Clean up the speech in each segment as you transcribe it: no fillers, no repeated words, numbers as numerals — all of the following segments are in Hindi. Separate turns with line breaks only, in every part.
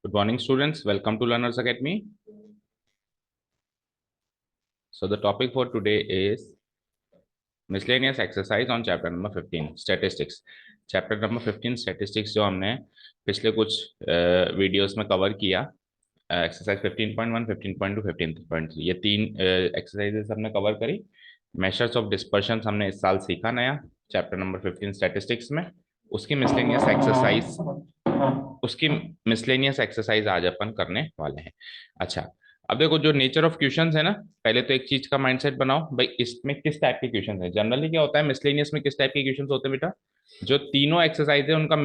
Good morning, students. Welcome to Learners Academy. So the topic for today is miscellaneous exercise on chapter number 15, statistics. Chapter number 15, statistics जो हमने पिछले कुछ वीडियोस में कवर किया, एक्सरसाइज 15.1, 15.2, 15.3, ये तीन एक्सरसाइजेस हमने कवर करी। मेजर्स ऑफ डिस्पर्शन हमने इस साल सीखा नया चैप्टर नंबर 15 स्टैटिस्टिक्स में। उसकी मिसलेनियस एक्सरसाइज उसकी मिसलेनियस एक्सरसाइज आज अपन करने वाले हैं। अच्छा, अब देखो जो नेचर ऑफ क्वेश्चंस है ना, पहले तो एक चीज का माइंडसेट बनाओ भाई, इसमें किस टाइप के क्वेश्चंस है। जनरली क्या होता है मिसलेनियस में, किस टाइप के क्वेश्चंस होते हैं बेटा, जो तीनों एक्सरसाइज है उनका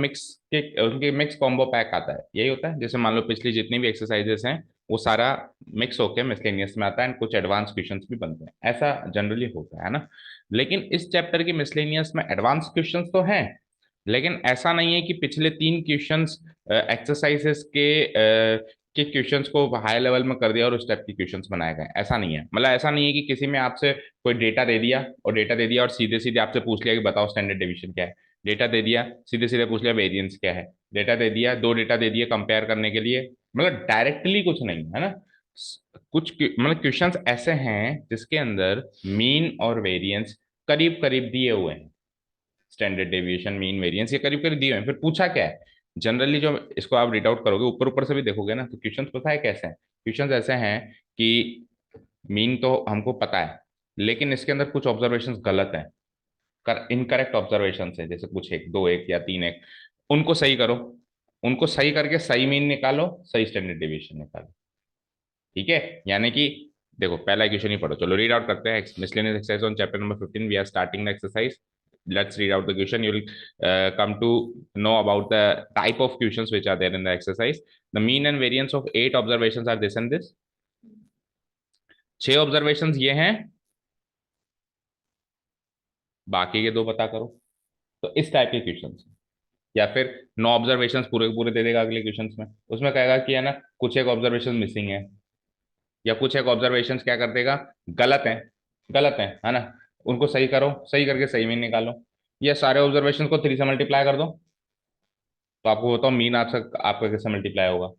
उनके मिक्स कॉम्बो पैक आता है, यही होता है। जैसे मान लो पिछली जितनी भी एक्सरसाइजेस हैं वो सारा मिक्स होकर मिसलेनियस में आता है एंड कुछ एडवांस क्वेश्चंस भी बनते हैं, ऐसा जनरली होता है ना। लेकिन इस चैप्टर की मिसलेनियस में एडवांस क्वेश्चंस तो हैं, लेकिन ऐसा नहीं है कि पिछले तीन क्वेश्चंस एक्सरसाइजेस के क्वेश्चंस को हाई लेवल में कर दिया और उस टाइप के क्वेश्चंस बनाए गए, ऐसा नहीं है। मतलब ऐसा नहीं है कि किसी में आपसे कोई डेटा दे दिया और सीधे सीधे आपसे पूछ लिया कि बताओ स्टैंडर्ड डेविएशन क्या है। डेटा दे दिया, सीधे सीधे पूछ लिया वेरिएंस क्या है। डेटा दे दिया, दो डेटा दे दिए कंपेयर करने के लिए, मतलब डायरेक्टली कुछ नहीं है ना। मतलब क्वेश्चंस ऐसे हैं जिसके अंदर मीन और वेरिएंस करीब करीब दिए हुए हैं। स्टैंडर्ड डेविएशन, मीन, वेरिएंस ये करीब करीब दिए हुए हैं, फिर पूछा क्या है। जनरली जो इसको आप रीड आउट करोगे, ऊपर ऊपर से भी देखोगे ना, तो क्वेश्चंस पता है कैसे हैं। क्वेश्चंस ऐसे हैं कि मीन तो हमको पता है, लेकिन इसके अंदर कुछ ऑब्जर्वेशंस गलत हैं, इनकरेक्ट ऑब्जर्वेशन है, जैसे कुछ एक दो एक या तीन एक, उनको सही करो। उनको सही करके सही मीन निकालो, सही स्टैंडर्ड डेविएशन निकालो। ठीक है, यानी कि देखो पहला क्वेश्चन ही पढ़ो, चलो रीड आउट करते हैं। Miscellaneous exercise on chapter number 15, we are starting the exercise. Let's read out the question. You will come to know about the type of questions which are there in the exercise. The mean and variance of 8 observations are this and this. 6 observations ये हैं, बाकी के दो पता करो। तो इस टाइप के क्वेश्चंस, या फिर 9 ऑब्जर्वेशंस पूरे पूरे दे देगा अगले क्वेश्चंस में, उसमें कहेगा कि है ना कुछ एक ऑब्जर्वेशन मिसिंग है, या कुछ एक ऑब्जर्वेशंस क्या कर देगा, गलत है, है ना। उनको सही करो, सही करके सही मीन निकालो। ये सारे ऑब्जर्वेशन को 3 से मल्टीप्लाई कर दो, तो आपको बताओ मीन आपका आपका कैसे मल्टीप्लाई होगा,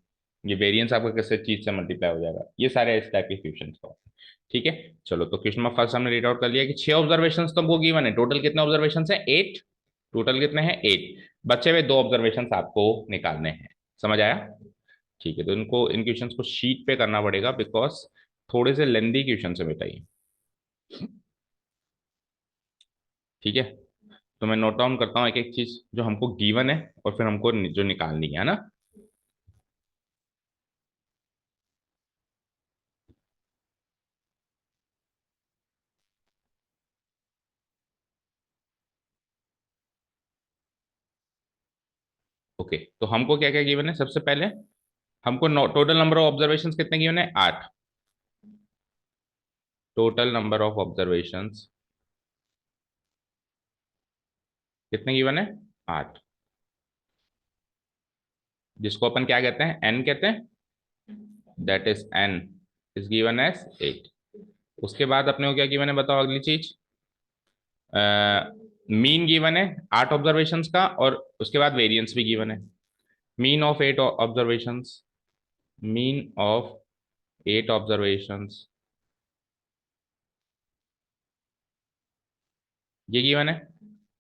ये वेरिएंस आपका कैसे चीज से मल्टीप्लाई हो जाएगा। ये सारे इस टाइप के क्वेश्चन का। ठीक है, चलो तो क्वेश्चन में फर्स्ट हमने रीड आउट कर लिया कि 6 ऑब्जर्वेशन तो वो गिवन है। टोटल कितने ऑब्जर्वेशन है, 8। टोटल कितने हैं, 8। बचे हुए 2 ऑब्जर्वेशन आपको निकालने हैं। समझ आया? ठीक है, तो इनको इन क्वेश्चंस को शीट पे करना पड़ेगा, बिकॉज थोड़े से लेंदी क्वेश्चन है बेटा ये। ठीक है, तो मैं नोट डाउन करता हूँ एक एक चीज जो हमको गिवन है और फिर हमको जो निकालनी है ना। ओके, तो हमको क्या क्या गिवन है, सबसे पहले हमको टोटल नंबर ऑफ ऑब्जर्वेशंस कितने गिवन है, 8। टोटल नंबर ऑफ ऑब्जर्वेशंस कितने गिवन है, 8, जिसको अपन क्या कहते हैं, एन कहते हैं। That is N is given as 8। उसके बाद अपने को क्या गिवन है बताओ, अगली चीज। मीन गिवन है 8 ऑब्जर्वेशंस का, और उसके बाद वेरिएंस भी गिवन है। Mean of 8 observations, mean of 8 observations ये गिवन है।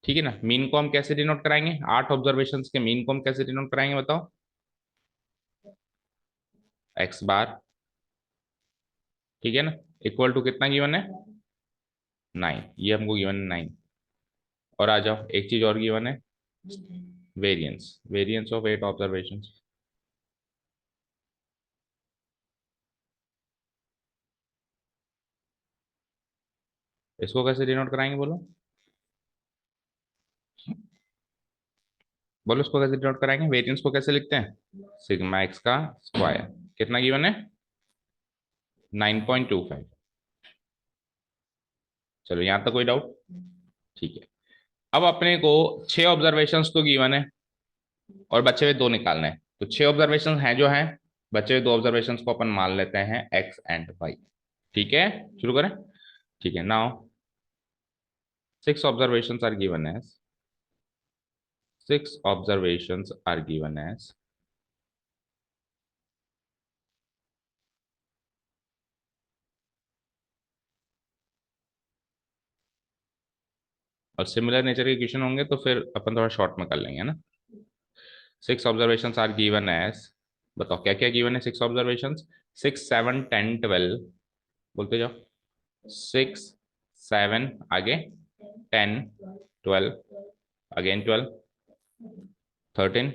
ठीक है ना। मीन को हम कैसे डिनोट कराएंगे, 8 ऑब्जर्वेशंस के मीन को हम कैसे डिनोट कराएंगे बताओ, एक्स बार। ठीक है ना, इक्वल टू कितना गिवन है, 9। ये हमको गिवन है 9। और आ जाओ, एक चीज और गिवन है, वेरिएंस, वेरिएंस ऑफ 8 ऑब्जर्वेशंस। इसको कैसे डिनोट कराएंगे बोलो, बोलो इसको कैसे डिनोट कराएंगे। वेरिएंस को कैसे लिखते हैं, सिग्मा एक्स का स्क्वायर। कितना गिवन है, 9.25। चलो यहाँ तक कोई डाउट? ठीक है, अब अपने को 6 ऑब्जर्वेशंस तो गिवन है और बचे हुए दो निकालने हैं। तो 6 ऑब्जर्वेशन हैं जो हैं, बचे हुए 2 ऑब्जर्वेशन को अपन मान लेते हैं एक्स एंड वाई। ठीक है, शुरू करें। ठीक है, now 6 observations are given as, 6 observations are given as और सिमिलर नेचर के क्वेश्चन होंगे तो फिर अपन थोड़ा शॉर्ट में कर लेंगे ना। 6 ऑब्जर्वेशंस आर गिवन एज, बताओ क्या क्या गिवन है 6 ऑब्जर्वेशंस। 6, 7, 10, 12, बोलते जाओ। 6, 7 आगे, 10, 12, अगेन 12, 13,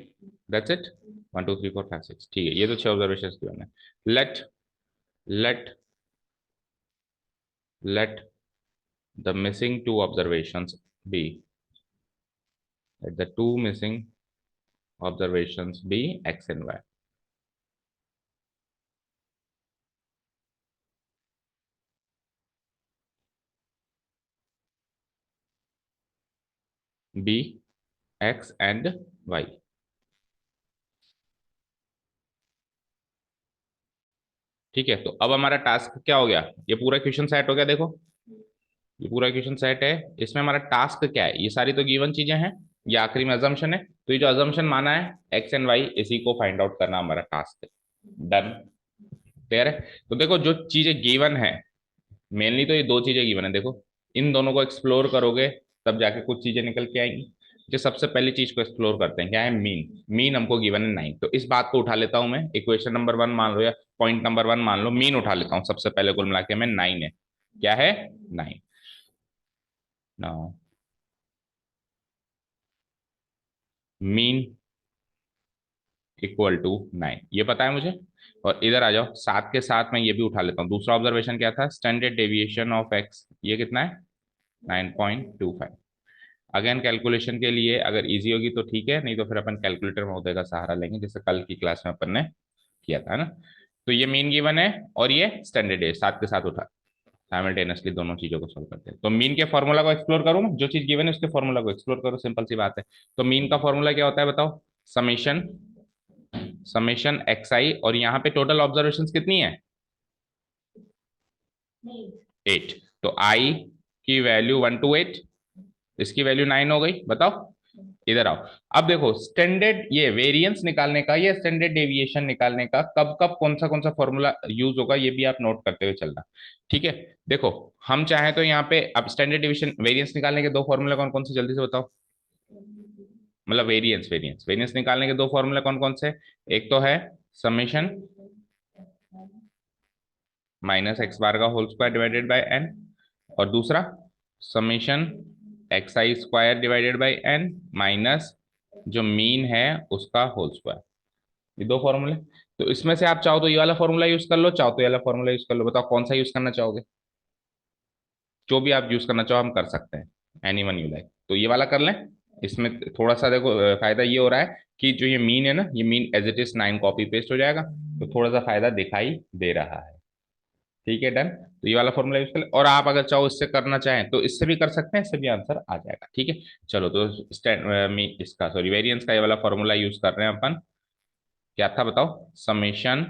दैट्स इट। 1, 2, 3, 4, 5, 6, ठीक है, ये तो 6 ऑब्जर्वेशन गिवन है। Let let let the missing two observations be, let the two missing observations be x and y. B x and y। ठीक है, तो अब हमारा टास्क क्या हो गया, ये पूरा क्वेश्चन सेट हो गया। देखो ये पूरा क्वेश्चन सेट है, इसमें हमारा टास्क क्या है, ये सारी तो गिवन चीजें हैं, ये आखिरी में अजम्पशन है, तो ये जो अजम्पशन माना है एक्स एंड वाई, इसी को फाइंड आउट करना हमारा टास्क है। डन, क्लियर है। तो देखो जो चीजें गिवन है, मेनली तो ये दो चीजें गिवन है, देखो इन दोनों को एक्सप्लोर करोगे तब जाके कुछ चीजें निकल के आएंगी। जो सबसे पहली चीज को एक्सप्लोर करते हैं, क्या है, मीन। मीन हमको गिवन है 9, तो इस बात को उठा लेता हूं मैं, इक्वेशन नंबर 1 मान लो या पॉइंट नंबर 1 मान लो, मीन उठा लेता हूँ सबसे पहले, कुल मिला के मैं 9 है, क्या है 9। नाउ मीन इक्वल टू 9, ये पता है मुझे। और इधर आ जाओ, साथ के साथ मैं ये भी उठा लेता हूँ, दूसरा ऑब्जर्वेशन क्या था, स्टैंडर्ड डेविएशन ऑफ एक्स, ये कितना है 9.25। अगेन कैलकुलेशन के लिए अगर इजी होगी तो ठीक है, नहीं तो फिर अपन कैलकुलेटर महोदय का सहारा लेंगे, जैसे कल की क्लास में अपन ने किया था ना। तो ये मीन गिवन है और ये स्टैंडर्ड है, साथ के साथ उठा साइमल्टेनियसली दोनों चीजों को सोल्व करते हैं। तो मीन के फॉर्मूला को एक्सप्लोर करूँ मैं, जो चीज गिवन है उसके फॉर्मूला को एक्सप्लोर करो, सिंपल सी बात है। तो मीन का फॉर्मूला क्या होता है बताओ, समेशन समेशन एक्स आई, और यहाँ पे टोटल ऑब्जर्वेशन कितनी है 8, तो आई की वैल्यू 1 to 8, इसकी वैल्यू 9 हो गई, बताओ। इधर आओ, अब देखो स्टैंडर्ड ये वेरिएंस निकालने का या स्टैंडर्ड डेविएशन निकालने का कब कब कौन सा फॉर्मूला यूज होगा, ये भी आप नोट करते हुए चलना, ठीक है। देखो हम चाहें तो यहाँ पे अब स्टैंडर्ड डिवीजन वेरिएंस निकालने के दो फॉर्मूला कौन कौन से, जल्दी से बताओ। मतलब वेरिएंस वेरिएंस वेरिएंस निकालने के दो फॉर्मूला कौन कौन से, एक तो है समेशन माइनस एक्स बार का whole square divided by N, और दूसरा summation x I square divided by N minus जो मीन है उसका होल स्क्वायर, ये दो फॉर्मूले। तो इसमें से आप चाहो तो ये वाला फॉर्मूला यूज कर लो, चाहो तो ये वाला फॉर्मूला यूज कर लो, बताओ कौन सा यूज करना चाहोगे। जो भी आप यूज करना चाहो हम कर सकते हैं, एनी वन यू लाइक, तो ये वाला कर लें। इसमें थोड़ा सा देखो फायदा ये हो रहा है कि जो ये मीन है ना, ये mean as it is 9 copy paste हो जाएगा, तो थोड़ा सा फायदा दिखाई दे रहा है। ठीक है, डन। तो ये वाला फॉर्मूला यूज कर ले, और आप अगर चाहो इससे करना चाहें तो इससे भी कर सकते हैं, इससे भी आंसर आ जाएगा, ठीक है। चलो तो इसका सॉरी वेरिएंस का ये वाला फॉर्मूला यूज कर रहे हैं अपन, क्या था बताओ, समेशन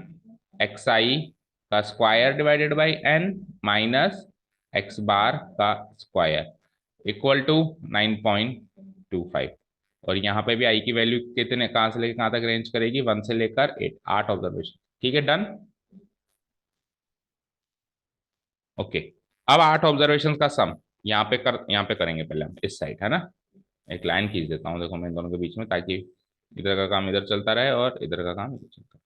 एक्स आई का square divided by n minus x bar का स्क्वायर इक्वल टू 9.25। और यहाँ पे भी आई की वैल्यू कितने, कहाँ से लेकर कहाँ तक रेंज करेगी, 1 से लेकर 8, 8 ऑब्जर्वेशन, ठीक है, डन। ओके, अब 8 ऑब्जर्वेशन का सम यहाँ पे करेंगे, पहले हम इस साइड है ना, एक लाइन खींच देता हूँ देखो मैं इन दोनों के बीच में, ताकि इधर का काम इधर चलता रहे और इधर का काम इधर चलता रहे,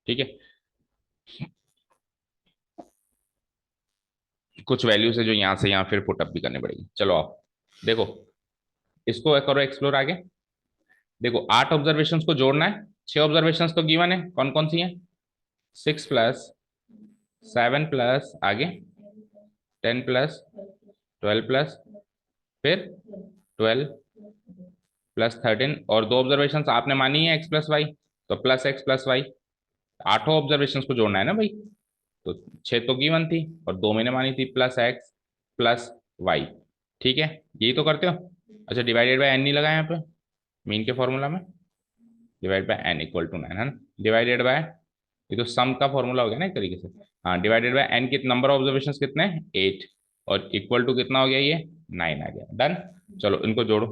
ठीक है। कुछ वैल्यूज है जो यहाँ से यहाँ फिर पुटअप भी करनी पड़ेगी, चलो आप देखो, इसको करो एक्सप्लोर आगे। देखो 8 ऑब्जर्वेशंस को जोड़ना है, 6 ऑब्जर्वेशंस तो गिवन है, कौन कौन सी हैं, 6 + 7 प्लस आगे 10 + 12 प्लस फिर 12 + 13, और दो ऑब्जर्वेशन आपने मानी है x + y, तो +x + y, 8 ऑब्जर्वेशन को जोड़ना है ना भाई। तो 6 तो गिवन थी और दो मैंने मानी थी, +x + y, ठीक है, यही तो करते हो। अच्छा डिवाइडेड बाय एन नहीं लगा यहाँ पे मीन के फॉर्मूला में, divide by N equal to 9 है ना, डिवाइडेड बाय, ये तो सम का फॉर्मूला हो गया ना एक तरीके से, हाँ, डिवाइडेड बाय एन के नंबर ऑफ ऑब्जर्वेशन कितने, 8, और इक्वल टू कितना हो गया, ये 9 आ गया, डन। चलो इनको जोड़ो,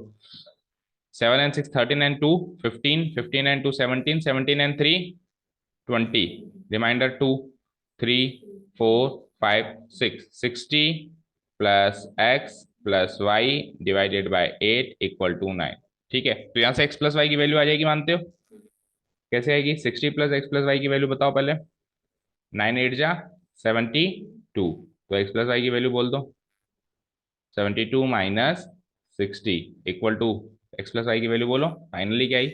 7 and 6 13 and 2 15, 15 and 2 17, 17 and 3 20, remainder 2, 3 4 5 6 60 plus x plus Y divided by 8 equal to 9। ठीक है, तो यहां से एक्स प्लस वाई की वैल्यू आ जाएगी, मानते हो? कैसे आएगी? 60 प्लस एक्स प्लस वाई की वैल्यू बताओ पहले। 9 8 जा 72, तो एक्स प्लस वाई की वैल्यू बोल दो। 72 minus 60 equal to X plus Y की वैल्यू बोलो, फाइनली क्या आई?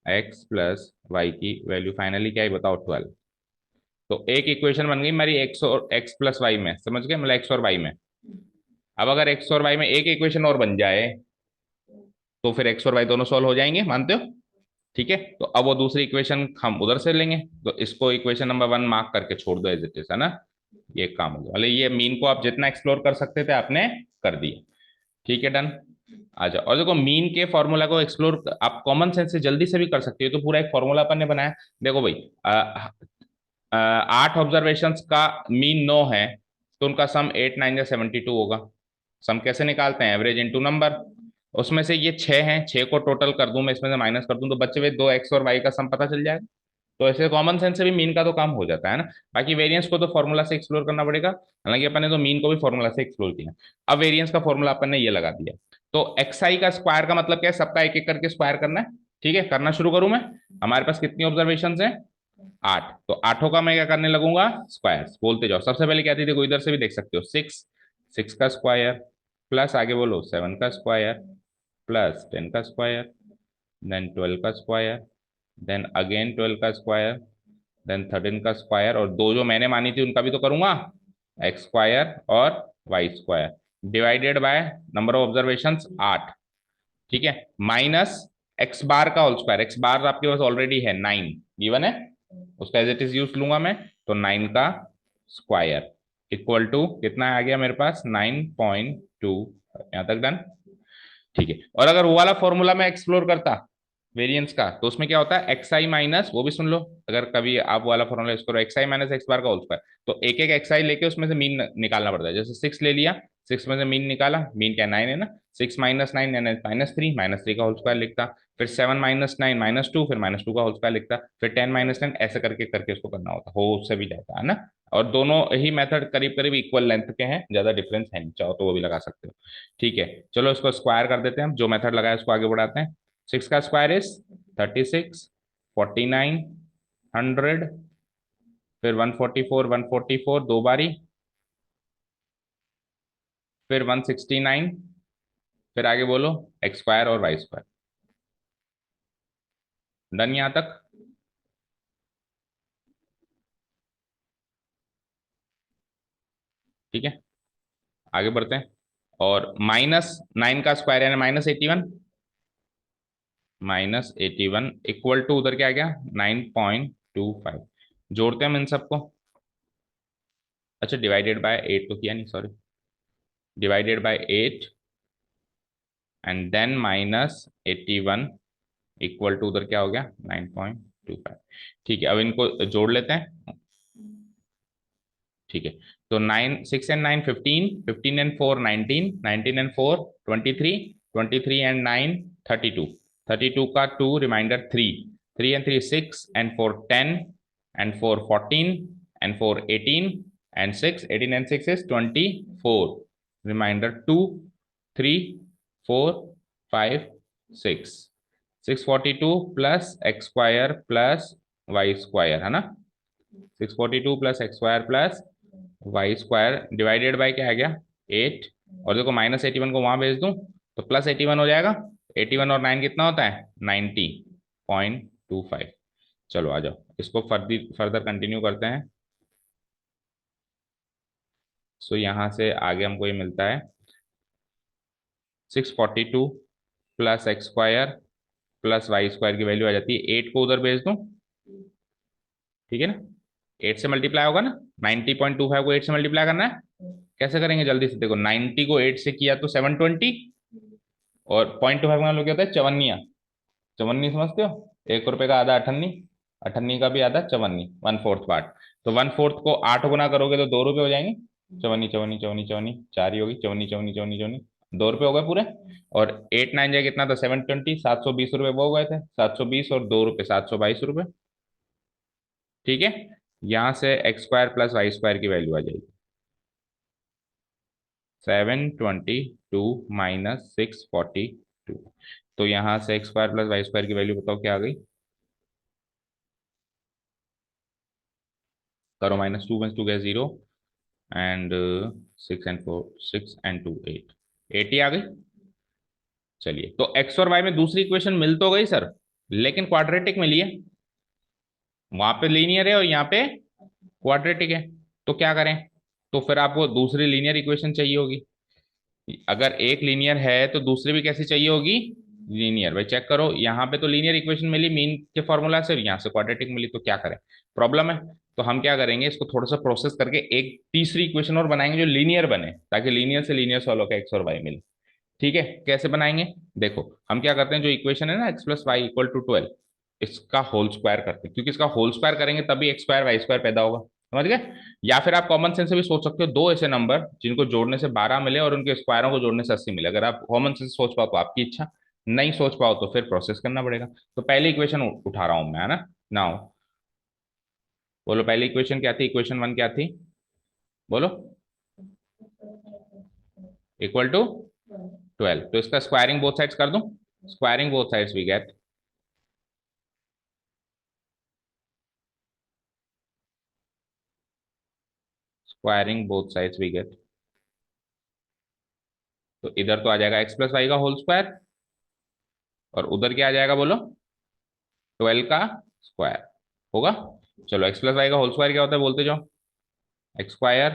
एक्स प्लस वाई की वैल्यू फाइनली क्या आई बताओ? 12। तो एक इक्वेशन बन गई हमारी एक्स और एक्स प्लस वाई में, समझ गए? मतलब एक्स और वाई में। अब अगर एक्स और वाई में एक इक्वेशन और बन जाए तो फिर एक्स और वाई दोनों सॉल्व हो जाएंगे, मानते हो? ठीक है, तो अब वो दूसरी इक्वेशन हम उधर से लेंगे, तो इसको इक्वेशन नंबर 1 मार्क करके छोड़ दो एज इट इज, है ना? ये काम हो गया, मतलब ये मीन को आप जितना एक्सप्लोर कर सकते थे आपने कर दिया। ठीक है, डन। आ जाओ, और देखो मीन के फॉर्मूला को एक्सप्लोर आप कॉमन सेंस से जल्दी से भी कर सकते हो। तो पूरा एक फॉर्मूला अपन ने बनाया। देखो भाई, 8 ऑब्जर्वेशन का मीन 9 है, तो उनका सम 8 9 या 72 होगा। सम कैसे निकालते हैं? Average into number. उसमें से ये 6 हैं, 6 को टोटल कर दूं मैं, इसमें से माइनस कर दूं तो बच्चे हुए 2 एक्स और वाई का सम पता चल जाएगा। तो ऐसे कॉमन सेंस से भी मीन का तो काम हो जाता है ना। बाकी वेरिएंस को तो फॉर्मूला से एक्सप्लोर करना पड़ेगा, हालांकि अपन ने तो मीन को भी फॉर्मूला से एक्सप्लोर किया। अब वेरिएंस का फॉर्मूला अपन ने ये लगा दिया। तो एक्स आई का स्क्वायर का मतलब क्या है? सबका एक एक करके स्क्वायर करना है। ठीक है, करना शुरू करूं मैं। हमारे पास कितनी ऑब्जर्वेशन है? 8, तो आठों का मैं क्या करने लगूंगा? स्क्वायर बोलते जाओ। सबसे पहले क्या थी, देखो इधर से भी देख सकते हो, 6, 6 का स्क्वायर, प्लस आगे बोलो 7 का स्क्वायर, प्लस 10 का स्क्वायर, देन 12 का स्क्वायर, देन अगेन 12 का स्क्वायर, देन 13 का स्क्वायर, और दो जो मैंने मानी थी उनका भी तो करूंगा, एक्स स्क्वायर और Y square, divided by number of observation 8। ठीक है, माइनस एक्स बार का होल स्क्वायर। एक्स बार आपके पास ऑलरेडी है 9 गिवन है, उसका एज इट इज यूज लूंगा मैं, तो 9 का स्क्वायर इक्वल टू कितना आ गया मेरे पास? 9.2। यहां तक डन। ठीक है, और अगर वो वाला फॉर्मूला मैं एक्सप्लोर करता वेरिएंस का, तो उसमें क्या होता है? एक्स आई माइनस, वो भी सुन लो, अगर कभी आप वाला फॉर्मूला यूज करो, एक्स आई माइनस एक्स बार का होल स्क्वायर, तो एक एक एक्स आई लेके उसमें से मीन निकालना पड़ता है। जैसे 6 ले लिया, 6 में से मीन निकाला, मीन क्या 9 है ना, 6 माइनस 9 -3, -3 का होल स्क्वायर लिखता, फिर 7 माइनस 9 -2, फिर -2 का होल स्क्वायर लिखता, फिर 10 माइनस 10, ऐसे करके करके उसको करना होता, हो उससे भी जाता है ना। और दोनों ही मेथड करीब करीब इक्वल लेंथ के हैं, ज्यादा डिफरेंस है नहीं, चाहो तो वो भी लगा सकते हो। ठीक है, चलो इसको स्क्वायर कर देते हैं, जो मेथड लगाया उसको आगे बढ़ाते हैं। 6 का स्क्वायर इज 36, 49, 100, फिर 144, 144 दो बारी, फिर 169, फिर आगे बोलो एक्स स्क्वायर और वाई स्क्वायर। डन यहां तक? ठीक है, आगे बढ़ते हैं। और -9 का स्क्वायर यानी -81, -81 इक्वल टू उधर क्या आ गया? 9.25। जोड़ते हैं हम इन सबको। अच्छा, डिवाइडेड बाय 8 तो किया नहीं, sorry, divided by 8 and then -81 equal to उधर क्या हो गया? 9.25। ठीक है, अब इनको जोड़ लेते हैं। ठीक है, तो 9 6 एंड 9 15, 15 एंड 4 19, 19 एंड 4 23, 23 एंड 9 32, 32 का 2 remainder 3, 3 and 3 6 and 4 10 and 4 14 and 4 18 and 6 18 and 6 is 24, remainder 2 3 4 5 6, 642 plus x square plus Y square, है ना? 642 plus x square plus Y square divided by क्या आ गया? 8। और देखो -81 को वहां भेज दूं तो +81 हो जाएगा। 81 और 9 कितना होता है? 90.25। चलो आ जाओ, इसको फर्दर कंटिन्यू करते हैं। सो यहाँ से आगे हमको ये मिलता है 642 plus x square plus Y square की वैल्यू आ जाती है 8 को उधर भेज दूं, ठीक है ना? 8 से मल्टीप्लाई होगा ना, 90.25 को 8 से मल्टीप्लाई करना है। कैसे करेंगे जल्दी से? देखो 90 को 8 से किया तो 720, और 0.25 का मतलब क्या होता है? चवन्निया। चवन्नी समझते हो? 1 रुपए का आधा अठन्नी, अठन्नी का भी आधा चवन्नी, 1/4 पार्ट। तो 1/4 को 8 गुना करोगे तो 2 रुपए हो जाएंगे। चवन्नी चवन्नी चवन्नी चवन्नी 4 ही होगी, चवन्नी चवन्नी चवन्नी चवन्नी, 2 रुपए हो गए पूरे। और 8 9 जाए कितना था? 720, 720 रुपए वो हो गए थे, 720 और 2 रुपए 722 रुपए। ठीक है, यहां से x square plus Y square की वैल्यू आ जाएगी 722 माइनस 642। तो यहां से x square plus Y square की वैल्यू बताओ क्या आ गई। करो माइनस, 2 × 2 गया 0, एंड 6 and 4 6 and 2 8, 80 आ गई। चलिए, तो एक्स और वाई में दूसरी इक्वेशन मिल तो गई सर, लेकिन क्वाड्रेटिक मिली है। वहां पे लीनियर है और यहाँ पे क्वाड्रेटिक है। तो क्या करें, तो फिर आपको दूसरी लीनियर इक्वेशन चाहिए होगी। अगर एक लीनियर है तो दूसरी भी कैसी चाहिए होगी, लीनियर। भाई चेक करो, यहाँ पे तो लीनियर इक्वेशन मिली मीन के फॉर्मूला से, यहाँ से क्वाड्रेटिक मिली, तो क्या करें, प्रॉब्लम है। तो हम क्या करेंगे, इसको थोड़ा सा प्रोसेस करके एक तीसरी इक्वेशन और बनाएंगे जो लीनियर बने, ताकि लीनियर से लीनियर सॉल्व होकर एक्स और वाई मिले। ठीक है, कैसे बनाएंगे, देखो हम क्या करते हैं, जो इक्वेशन है ना x plus y equal to 12, इसका होल स्क्वायर करते हैं, क्योंकि इसका होल स्क्वायर करेंगे तभी एक्स स्क्वायर वाई स्क्वायर पैदा होगा। समझ गए। या फिर आप कॉमन सेंस से भी सोच सकते हो, दो ऐसे नंबर जिनको जोड़ने से 12 मिले और उनके स्क्वायरों को जोड़ने से 80 मिले। अगर आप कॉमन सेंस सोच पाओ तो आपकी इच्छा, नहीं सोच पाओ तो फिर प्रोसेस करना पड़ेगा। तो पहली इक्वेशन उठा रहा हूं मैं, है ना। नाउ बोलो, पहली इक्वेशन क्या थी, इक्वेशन 1 क्या थी, बोलो। इक्वल टू 12, तो इसका स्क्वायरिंग बोथ साइड्स कर दूं। Squaring both sides we get, squaring both sides we get, तो इधर तो आ जाएगा एक्स प्लस वाई का होल स्क्वायर, और उधर क्या आ जाएगा बोलो, 12 का स्क्वायर होगा। चलो, एक्स प्लस वाई का होल स्क्वायर क्या होता है बोलते जाओ, x square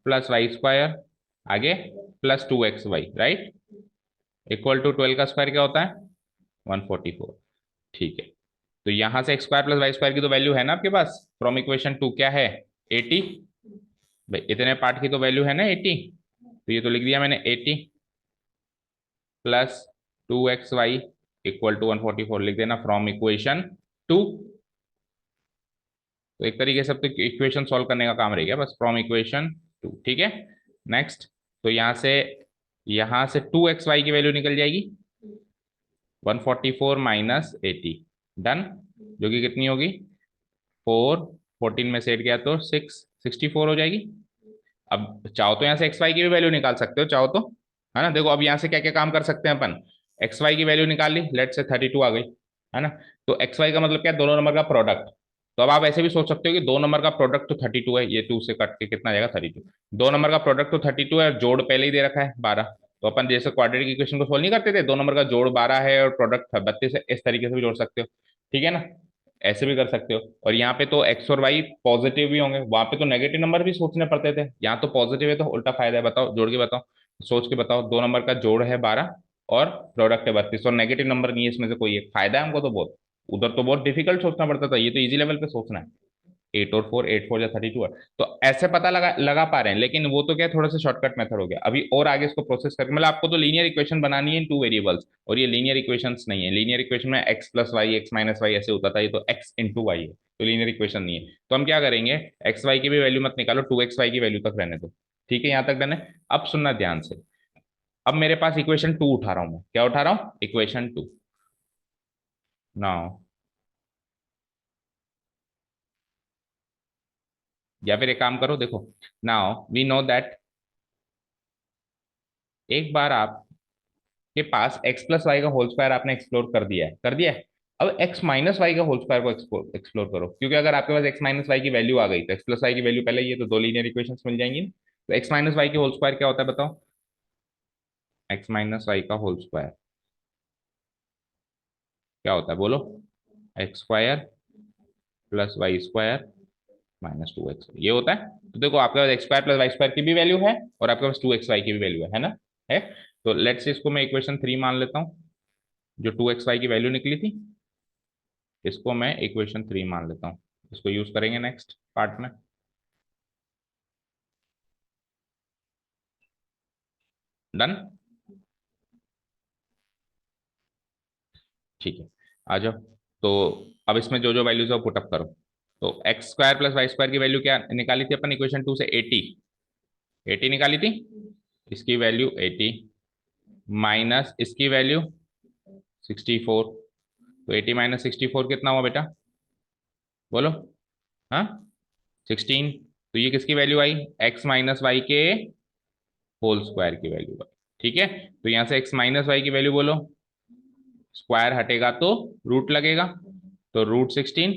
plus Y square, आगे plus 2xy, right, equal to 12 का स्क्वायर क्या होता है, 144। ठीक है, तो यहां से x square plus Y square की तो वैल्यू है ना आपके पास, फ्रॉम इक्वेशन 2 क्या है, 80। भाई इतने पार्ट की तो वैल्यू है ना 80, तो ये तो लिख दिया मैंने 80 प्लस 2xy इक्वल टू 144 लिख देना फ्रॉम इक्वेशन 2। तो एक तरीके से अब तो इक्वेशन सॉल्व करने का काम रह गया बस, फ्रॉम इक्वेशन 2। ठीक है, नेक्स्ट। तो यहां से 2xy की वैल्यू निकल जाएगी 144 माइनस 80, डन, जो कि कितनी होगी 4, 14 में से 8 गया तो 64 हो जाएगी। अब चाहो तो यहाँ से एक्स वाई की भी वैल्यू निकाल सकते हो, चाहो तो, है ना। देखो अब यहाँ से क्या क्या काम कर सकते हैं अपन, एक्स वाई की वैल्यू निकाल ली, लेट से 32 आ गई, है ना। तो एक्स वाई का मतलब क्या है, दोनों नंबर का प्रोडक्ट। तो अब आप ऐसे भी सोच सकते हो कि दो नंबर का प्रोडक्ट तो 32 है, ये 2 से कट के कितना आ जाएगा 32। दो नंबर का प्रोडक्ट तो 32 है, जोड़ पहले ही दे रखा है 12। तो अपन जैसे क्वाड्रेटिक इक्वेशन को सोल्व नहीं करते थे, दो नंबर का जोड़ 12 है और प्रोडक्ट 32 है, इस तरीके से भी जोड़ सकते हो। ठीक है ना, ऐसे भी कर सकते हो। और यहाँ पे तो एक्स और वाई पॉजिटिव भी होंगे, वहां पे तो नेगेटिव नंबर भी सोचने पड़ते थे, यहाँ तो पॉजिटिव है तो उल्टा फायदा है। बताओ, जोड़ के बताओ, सोच के बताओ, दो नंबर का जोड़ है 12 और प्रोडक्ट है 32 और नेगेटिव नंबर नहीं है इसमें से कोई एक, फायदा है हमको तो बहुत। उधर तो बहुत डिफिकल्ट सोचना पड़ता था, ये तो इजी लेवल पे सोचना है। 8 और 4, 8 4 या 32 है। तो ऐसे पता लगा लगा पा रहे हैं, लेकिन वो तो क्या थोड़ा सा शॉर्टकट मेथड हो गया। अभी और आगे इसको प्रोसेस करके, मतलब आपको तो लीनियर इक्वेशन बनानी है इन 2 वेरिएबल्स, और ये लीनियर इक्वेशंस नहीं है। लीनियर इक्वेशन में x plus y x minus y ऐसे होता था, ये तो एक्स इंटू वाई है, तो लीनियर इक्वेशन नहीं है। तो हम क्या करेंगे, एक्स वाई की भी वैल्यू मत निकालो, 2xy की वैल्यू तक रहने दो। ठीक है, यहाँ तक डन है। अब सुनना ध्यान से, अब मेरे पास इक्वेशन 2 उठा रहा हूं मैं, क्या उठा रहा हूं, इक्वेशन 2। नाउ, या फिर एक काम करो, देखो, नाउ वी नो दैट, एक बार आप के पास एक्स प्लस वाई का होल स्क्वायर आपने एक्सप्लोर कर दिया है, कर दिया है। अब एक्स माइनस वाई का होल स्क्वायर को एक्सप्लोर करो, क्योंकि अगर आपके पास एक्स माइनस वाई की वैल्यू आ गई तो एक्स प्लस वाई की वैल्यू पहले ही है, तो दो लीनियर इक्वेशंस मिल जाएंगी ना। तो एक्स माइनस वाई की होल स्क्वायर क्या होता है बताओ, एक्स माइनस वाई का होल स्क्वायर क्या होता है बोलो, x square plus Y square minus 2x, ये होता है। तो देखो आपके पास x square plus Y square की भी वैल्यू है और आपके पास 2xy की भी वैल्यू है ना, है। तो लेट्स से इसको मैं इक्वेशन 3 मान लेता हूँ, जो 2xy की वैल्यू निकली थी, इसको मैं इक्वेशन 3 मान लेता हूँ। इसको यूज करेंगे नेक्स्ट पार्ट में, डन। ठीक है, आ जाओ। तो अब इसमें जो जो वैल्यूज है वो पुटअप करो। तो x square plus Y square की वैल्यू क्या निकाली थी अपन इक्वेशन 2 से, 80, 80 निकाली थी। इसकी वैल्यू 80 माइनस इसकी वैल्यू 64। तो 80 माइनस 64 कितना हुआ बेटा, बोलो, हाँ 16, तो ये किसकी वैल्यू आई, एक्स माइनस वाई के होल स्क्वायर की वैल्यू आई। ठीक है, तो यहां से एक्स माइनस वाई की वैल्यू बोलो, स्क्वायर हटेगा तो रूट लगेगा, तो रूट 16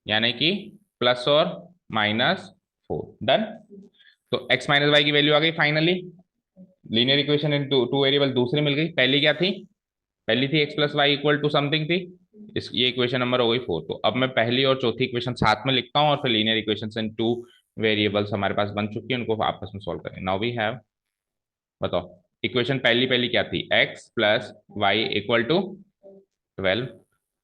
यानी कि प्लस और -4। डन। तो एक्स माइनस वाई की वैल्यू आ गई finally. Linear equation in two variable दूसरी मिल गई, पहली क्या थी, पहली थी x plus y equal to something थी, इस ये इक्वेशन नंबर हो गई 4। तो अब मैं पहली और चौथी इक्वेशन साथ में लिखता हूँ और फिर linear equation in two variables हमारे पास बन चुकी है, उनको आपस में सॉल्व करें। नाउ वी हैव, बताओ इक्वेशन पहली पहली क्या थी, x plus y equal to 12,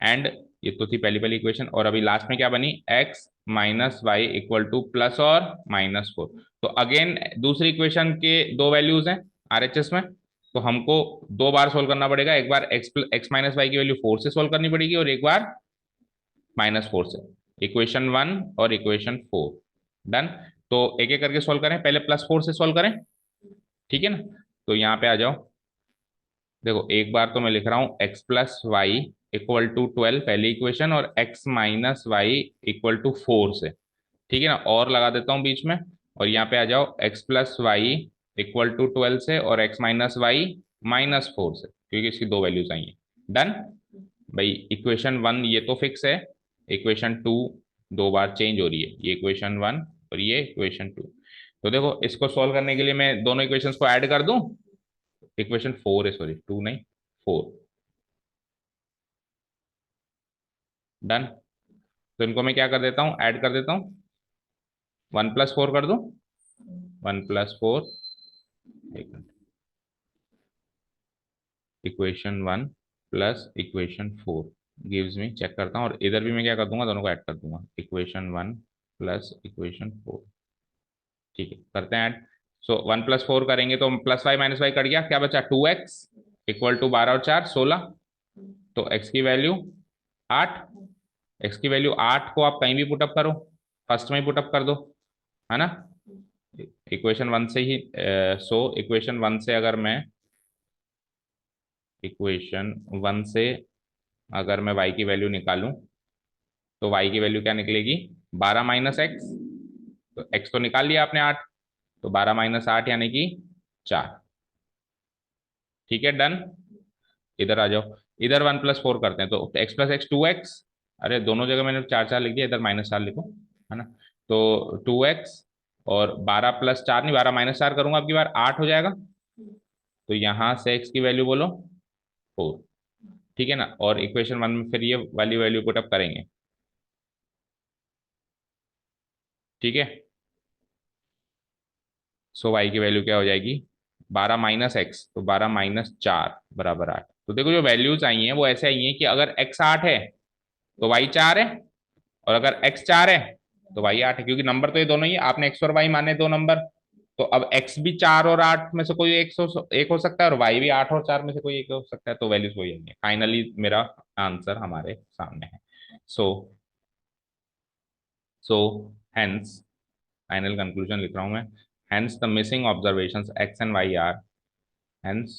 and ये तो थी पहली पहली इक्वेशन, और अभी लास्ट में क्या बनी, x minus y equal to plus और -4। तो अगेन दूसरी इक्वेशन के दो वैल्यूज हैं आरएचएस में, तो हमको दो बार सोल्व करना पड़ेगा, एक बार एक्स माइनस वाई की वैल्यू 4 से सोल्व करनी पड़ेगी और एक बार -4 से, इक्वेशन 1 और इक्वेशन 4। डन। तो एक एक करके सोल्व करें, पहले +4 से सोल्व करें, ठीक है ना। तो यहाँ पे आ जाओ, देखो एक बार तो मैं लिख रहा हूँ x plus y equal to 12 पहली इक्वेशन, और x minus y equal to 4 से, ठीक है ना, और लगा देता हूँ बीच में, और यहाँ पे आ जाओ x plus y equal to 12 से और एक्स माइनस वाई -4 से, क्योंकि इसकी दो वैल्यूज आई हैं। डन भाई, इक्वेशन 1 ये तो फिक्स है, इक्वेशन 2 दो बार चेंज हो रही है, ये इक्वेशन 1 और ये इक्वेशन 2। तो देखो इसको सॉल्व करने के लिए मैं दोनों इक्वेशंस को ऐड कर दूं, इक्वेशन 4 है, सॉरी 2 नहीं 4। डन। तो इनको मैं क्या कर देता हूँ, ऐड कर देता हूँ, 1 + 4 कर दूं, 1 + 4, equation 1 plus equation 4 gives me, check करता हूँ, और इधर भी मैं क्या कर दूंगा, दोनों को ऐड कर दूंगा, इक्वेशन 1 प्लस इक्वेशन 4। ठीक है, करते हैं ऐड। सो 1 + 4 करेंगे तो plus y minus y cut गया, क्या बचा, 2x इक्वल टू 12 और 4 16, तो x की वैल्यू 8, x की वैल्यू 8 को आप कहीं भी पुटअप करो, फर्स्ट में ही पुटअप कर दो, है ना, इक्वेशन 1 से ही। सो इक्वेशन 1 से अगर मैं, इक्वेशन 1 से अगर मैं y की वैल्यू निकालूं, तो y की वैल्यू क्या निकलेगी, 12 - x, तो x तो निकाल लिया आपने 8, तो 12 - 8 यानी कि 4। ठीक है, डन। इधर आ जाओ, इधर 1 + 4 करते हैं, तो x + x 2x, अरे दोनों जगह मैंने 4 4 लिख दिया, इधर -4 लिखो, है ना। तो 2x, और 12 + 4 नहीं, 12 - 4 करूंगा आपकी बार, 8 हो जाएगा, तो यहां से x की वैल्यू बोलो 4। ठीक है ना, और इक्वेशन 1 में फिर ये वाली वैल्यू पुटअप करेंगे, ठीक है। सो y की वैल्यू क्या हो जाएगी, 12 - x, तो 12 - 4 बराबर 8। तो देखो जो वैल्यूज आई हैं वो ऐसे आई हैं कि अगर x 8 है तो y 4 है, और अगर x 4 है तो y 8 है, क्योंकि नंबर तो ये दोनों ही है, आपने x और y माने दो नंबर, तो अब x भी 4 और 8 में से कोई एक हो सकता है, और y भी 8 और 4 में से कोई एक हो सकता है, तो वैल्यूज वही आएंगे। फाइनली मेरा आंसर हमारे सामने है। So so hence, final conclusion लिख रहा हूं मैं, hence the missing observations x and y are, hence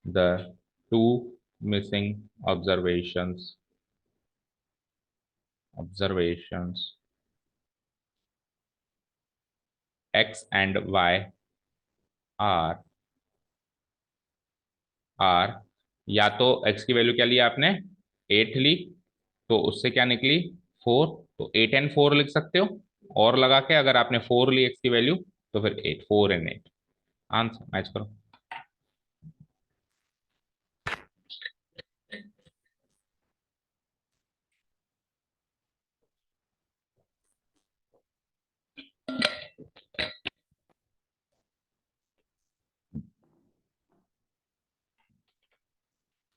the two missing observations x and y are are, या तो x की वैल्यू क्या लिया आपने, 8 ली, तो उससे क्या निकली 4, तो 8 and 4 लिख सकते हो, और लगा के अगर आपने 4 ली x की वैल्यू, तो फिर 8, 4 and 8, आंसर मैच करो।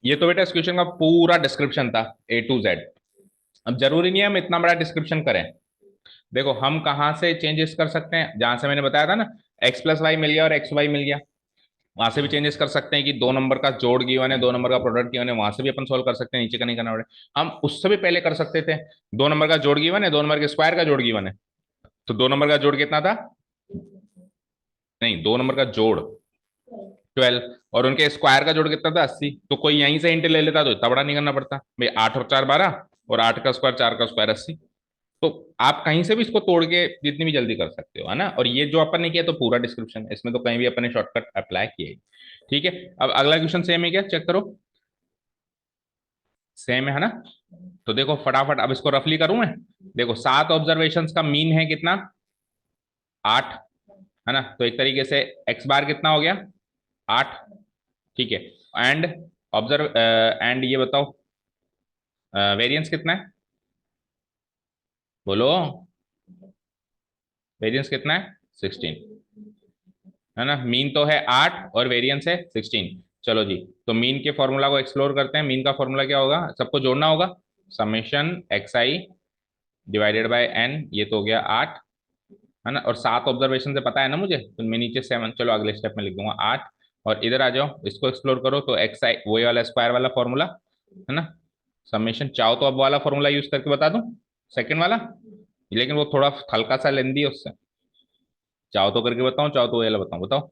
ये तो बेटा इस क्वेश्चन का पूरा डिस्क्रिप्शन था, A to Z। अब जरूरी नहीं है हम इतना बड़ा डिस्क्रिप्शन करें, देखो हम कहाँ से चेंजेस कर सकते हैं, जहां से मैंने बताया था ना, x + y मिल गया और xy मिल गया, वहां से भी चेंजेस कर सकते हैं कि दो नंबर का जोड़ गिवन है, दो नंबर का प्रोडक्ट गिवन है, वहां से भी अपन सोल्व कर सकते हैं, नीचे का नहीं करना पड़ेगा। हम उससे भी पहले कर सकते थे, दो नंबर का जोड़ गिवन है, दो नंबर के स्क्वायर का जोड़ गिवन है, तो दो नंबर का जोड़ कितना था, नहीं दो नंबर का जोड़ 12, और उनके स्क्वायर का जोड़ कितना था 80, तो कोई यहीं से इंट ले लेता तो इतना बड़ा नहीं करना पड़ता भाई, 8 और 4 12, और 8 का स्क्वायर 4 का स्क्वायर 80। तो आप कहीं से भी इसको तोड़ के जितनी भी जल्दी कर सकते हो, है ना। और ये जो अपन ने किया तो पूरा डिस्क्रिप्शन, इसमें तो कहीं भी अपन ने शॉर्टकट अप्लाई किया है। ठीक है, अब अगला क्वेश्चन सेम है क्या, चेक करो। सेम है ना। तो देखो फटाफट अब इसको रफली करूं मैं। देखो 7 ऑब्जर्वेशंस का मीन है कितना, 8, है ना। तो एक तरीके से एक्स बार कितना हो गया, 8। ठीक है, एंड ऑब्जर्व एंड ये बताओ वेरिएंस कितना है, बोलो। वेरिएंस कितना है, 16, है ना। मीन तो है 8 और वेरिएंस है 16। चलो जी, तो मीन के फॉर्मूला को एक्सप्लोर करते हैं। मीन का फॉर्मूला क्या होगा, सबको जोड़ना होगा, summation x i divided by n, ये तो हो गया 8, है ना। और 7 ऑब्जर्वेशन से पता है ना मुझे, तो मैं नीचे 7, चलो अगले स्टेप में लिख दूंगा 8। और इधर आ जाओ, इसको एक्सप्लोर करो, तो एक्स आई वही वाला स्क्वायर वाला फॉर्मूला, है ना। समेशन चाहो तो अब वाला फॉर्मूला यूज करके बता दूं, सेकंड वाला, लेकिन वो थोड़ा हल्का सा लेंदी है उससे। चाहो तो करके बताऊं, चाहो तो वो वाला बताऊं, बताओ।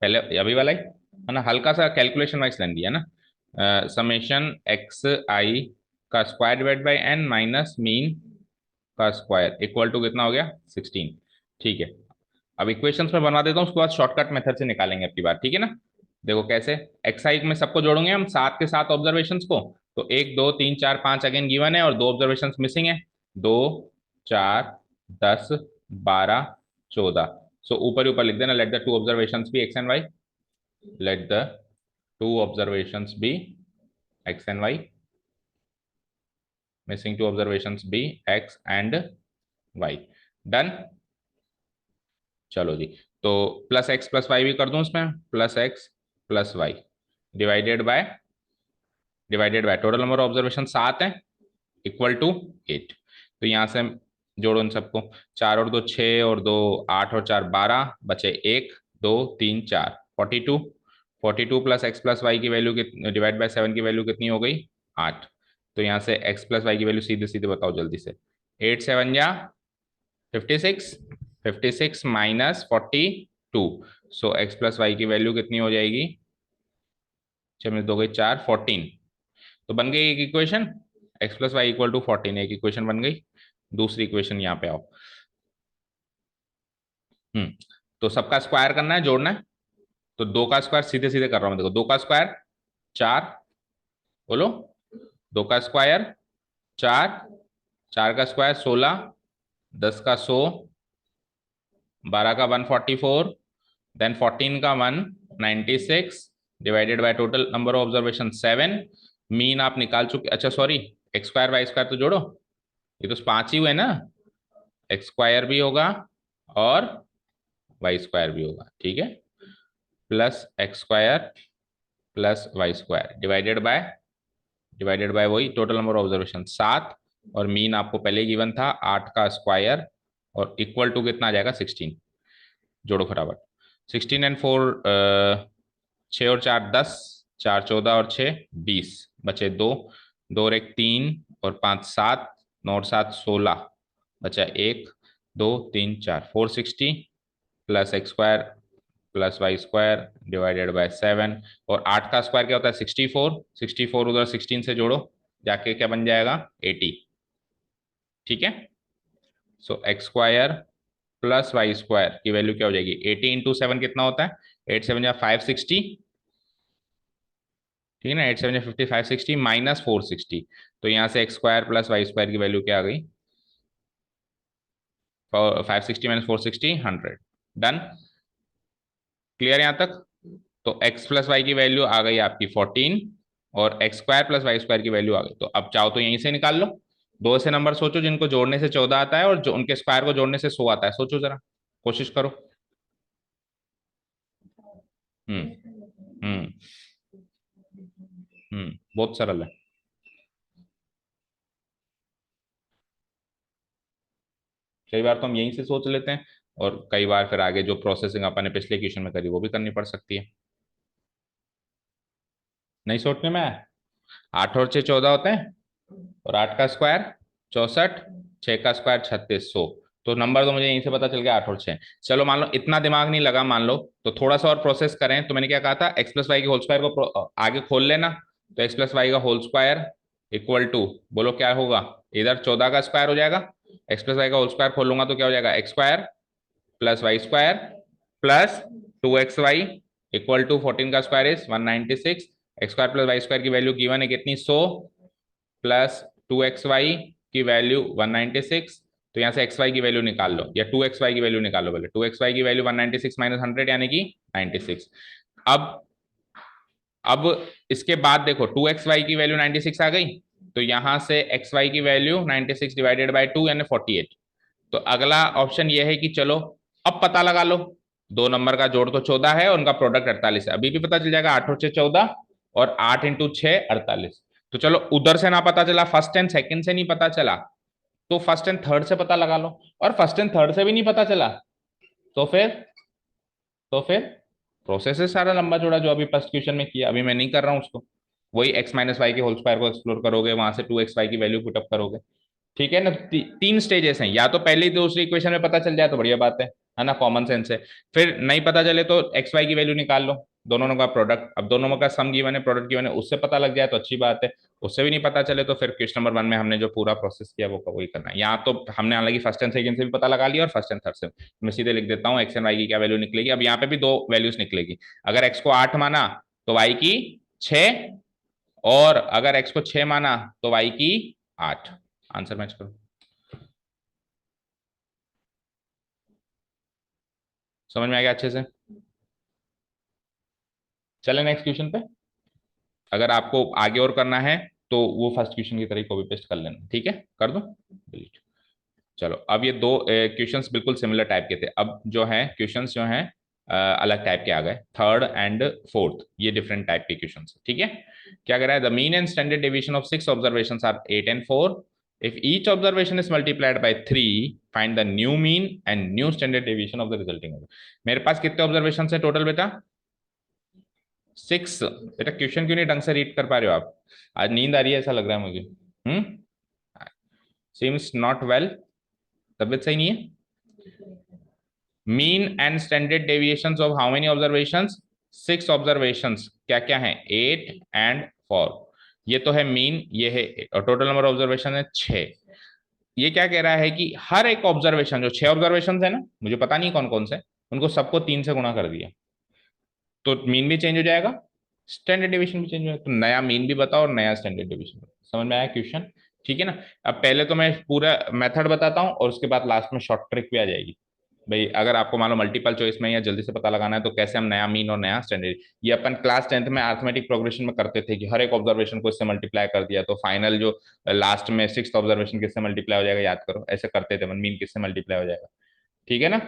पहले अभी वाला ही, है ना, हल्का सा कैलकुलेशन वाइज लेंदी है ना। समेशन एक्स आई का square divide by n minus mean का स्क्वायर इक्वल टू कितना हो गया, 16। ठीक है, अब इक्वेशंस में बना देता हूँ, उसके बाद शॉर्टकट मेथड से निकालेंगे अपनी बात, ठीक है ना। देखो कैसे, एक्स आई में सबको जोड़ेंगे हम, 7 के 7 ऑब्जर्वेशन को। तो 1 2 3 4 5 अगेन गिवन है, और 2 ऑब्जर्वेशन मिसिंग है, 2 4 10 12 14। सो ऊपर ऊपर लिख देना, let the two observation be x and y, let the two observation be x and y, missing two observation be x and y. Done. चलो जी, तो प्लस एक्स प्लस वाई भी कर दूं इसमें, plus x plus Y divided by total number of observation 7 है, इक्वल टू 8। तो यहां से जोड़ो इन सबको, 4 और 2 6 और 2 8 और 4 12, बचे 1 2 3 4 42। 42 प्लस एक्स प्लस वाई की वैल्यू डिवाइड बाय 7 की वैल्यू कितनी हो गई, 8। तो यहाँ से एक्स प्लस वाई की वैल्यू सीधे सीधे बताओ जल्दी से, 8 7 या 56, 56 माइनस 42। सो एक्स प्लस वाई की वैल्यू कितनी हो जाएगी, 6 में 2 गई 4, 14। तो बन गई एक equation, x plus y equal to 14, एक इक्वेशन बन गई। दूसरी इक्वेशन यहाँ पे आओ। हम्म, तो सबका स्क्वायर करना है, जोड़ना है। तो 2 का स्क्वायर सीधे सीधे कर रहा हूं, देखो 2 का स्क्वायर 4, बोलो। 2 का स्क्वायर 4, 4 का स्क्वायर 16, 10 का 100, 12 का 144, देन 14 का 196, divided by total number of observation 7। Mean आप निकाल चुके, अच्छा sorry, x square y square तो जोड़ो, ये तो 5 ही हुए ना, एक्स स्क्वायर भी होगा और वाई स्क्वायर भी होगा, ठीक है। Plus x square plus Y square divided by वही टोटल नंबर ऑफ ऑब्जर्वेशन 7, और मीन आपको पहले ही गिवन था 8 का स्क्वायर, और इक्वल टू कितना आ जाएगा, 16। जोड़ो फटाफट, 16 एंड 4 6 और 4 10, 4 14 और 6 20, बचे 2, 2 और 1 3 और 5 7, 9 और 7 16, बचा 1 2 3 4, 460 plus x square plus Y square divided by 7। और 8 का स्क्वायर क्या होता है, 64, 64 उधर 16 से जोड़ो, जाके क्या बन जाएगा, 80। ठीक है, so x square plus Y square की वैल्यू क्या हो जाएगी, 80 इंटू 7 कितना होता है, 8 7 या 560, ठीक है ना। 8 7 या 50, 560 माइनस 460। तो यहाँ से x square plus Y square की वैल्यू क्या आ गई, 560 माइनस 460, 100। डन, क्लियर यहाँ तक। तो x प्लस वाई की वैल्यू आ गई आपकी 14, और x square plus Y square की वैल्यू आ गई। तो अब चाहो तो यहीं से निकाल लो, दो ऐसे नंबर सोचो जिनको जोड़ने से 14 आता है, और जो उनके स्क्वायर को जोड़ने से 100 आता है, सोचो जरा, कोशिश करो। हम्म हम्म बहुत सरल है। कई बार तो हम यहीं से सोच लेते हैं, और कई बार फिर आगे जो प्रोसेसिंग अपन ने पिछले क्वेश्चन में करी वो भी करनी पड़ सकती है। नहीं सोचने में आया, 8 और 6 14 होते हैं, और 8 का स्क्वायर 64, 6 का स्क्वायर 36, 100। तो नंबर तो मुझे यहीं से पता चल गया, 8 और 6। चलो मान लो इतना दिमाग नहीं लगा, मान लो तो थोड़ा सा और प्रोसेस करें। तो मैंने क्या कहा था, एक्स प्लस वाई के होल स्क्वायर को आगे खोल लेना। तो एक्स प्लस वाई का होल स्क्वायर इक्वल टू, बोलो क्या होगा, इधर 14 का स्क्वायर हो जाएगा, एक्स प्लस वाई का होल स्क्वायर खोलूंगा तो क्या हो जाएगा, x square plus Y square plus 2xy equal to 14 का square is 196। X square plus Y square की वैल्यू गिवन है कितनी, 100 प्लस 2xy की वैल्यू 196। तो यहां से xy की वैल्यू निकाल लो या 2xy की वैल्यू निकालो, पहले 2xy की वैल्यू 196 माइनस 100 यानी कि 96। अब अब इसके बाद देखो 2xy की वैल्यू 96 आ गई, तो यहां से xy की वैल्यू 96 डिवाइडेड बाय 2 यानी 48। तो अगला ऑप्शन ये है कि चलो अब पता लगा लो, दो नंबर का जोड़ तो 14 है, उनका प्रोडक्ट 48 है, अभी भी पता चल जाएगा, 8 और 6 14 और 8 इंटू 6 48। तो चलो उधर से ना पता चला, फर्स्ट एंड सेकंड से नहीं पता चला, तो फर्स्ट एंड थर्ड से पता लगा लो, और फर्स्ट एंड थर्ड से भी नहीं पता चला, तो फिर प्रोसेस है सारा लंबा चौड़ा जो अभी फर्स्ट क्वेश्चन में किया, अभी मैं नहीं कर रहा हूँ उसको, वही एक्स माइनस वाई के होल स्क्वायर को एक्सप्लोर करोगे, वहां से 2xy की वैल्यू पुटअप करोगे। ठीक है ना, तीन स्टेजेस हैं, या तो पहली दूसरी इक्वेशन में पता चल जाए तो बढ़िया बात है ना, कॉमन सेंस है। फिर नहीं पता चले तो एक्स वाई की वैल्यू निकाल लो, दोनों का प्रोडक्ट, अब दोनों का सम गिवन है, प्रोडक्ट गिवन है, उससे पता लग जाए तो अच्छी बात है। उससे भी नहीं पता चले तो फिर क्वेश्चन नंबर 1 में हमने जो पूरा प्रोसेस किया वो वही करना है। यहाँ तो हमने हालांकि फर्स्ट एंड सेकंड से भी पता लगा लिया और फर्स्ट एंड थर्ड से। मैं सीधे लिख देता हूँ एक्स एंड वाई की क्या वैल्यू निकलेगी। अब यहाँ पे भी दो वैल्यूज निकलेगी, अगर एक्स को 8 माना तो वाई की 6, और अगर एक्स को 6 माना तो वाई की 8। आंसर मैच करो, समझ में आ गया अच्छे से। चले नेक्स्ट क्वेश्चन पे, अगर आपको आगे और करना है तो वो फर्स्ट क्वेश्चन की तरह कॉपी पेस्ट कर लेना, ठीक है, कर दो डिलीट। चलो अब ये दो क्वेश्चंस बिल्कुल सिमिलर टाइप के थे, अब जो है क्वेश्चंस जो हैं अलग टाइप के आ गए, थर्ड एंड फोर्थ ये डिफरेंट टाइप के क्वेश्चंस, ठीक है। क्या कह रहा है, the mean and standard deviation of 6 observations are 8 and 4। if each observation is multiplied by 3, find the new mean and new standard deviation of the resulting observation। मेरे पास कितने ऑब्जर्वेशन है टोटल बेटा, 6। बेटा क्वेश्चन क्यों नहीं ढंग से रीड कर पा रहे हो आप, आज नींद आ रही है ऐसा लग रहा है मुझे। हम्म, सीम्स नॉट वेल, तबियत सही नहीं है। Mean and standard deviations of how many observations, 6 observations, क्या क्या है, 8 and 4। ये तो है मीन, ये है, और टोटल नंबर ऑब्जर्वेशन है 6। ये क्या कह रहा है कि हर एक ऑब्जर्वेशन, जो 6 ऑब्जर्वेशन है ना, मुझे पता नहीं कौन कौन से, उनको सबको 3 से गुणा कर दिया, तो मीन भी चेंज हो जाएगा, स्टैंडर्ड डिवीजन भी चेंज हो जाएगा, तो नया मीन भी बताओ और नया स्टैंडर्ड डिवीजन। समझ में आया क्वेश्चन, ठीक है ना। अब पहले तो मैं पूरा मेथड बताता हूँ और उसके बाद लास्ट में शॉर्ट ट्रिक भी आ जाएगी। भाई अगर आपको मान लो मल्टीपल चॉइस में या जल्दी से पता लगाना है तो कैसे हम नया मीन और नया स्टैंडर्ड, ये अपन क्लास 10th में अरिथमेटिक प्रोग्रेशन में करते थे कि हर एक ऑब्जर्वेशन को इससे मल्टीप्लाई कर दिया तो फाइनल जो लास्ट में 6th ऑब्जर्वेशन किससे मल्टीप्लाई हो जाएगा, याद करो, ऐसे करते थे, मीन किससे मल्टीप्लाई हो जाएगा, ठीक है ना।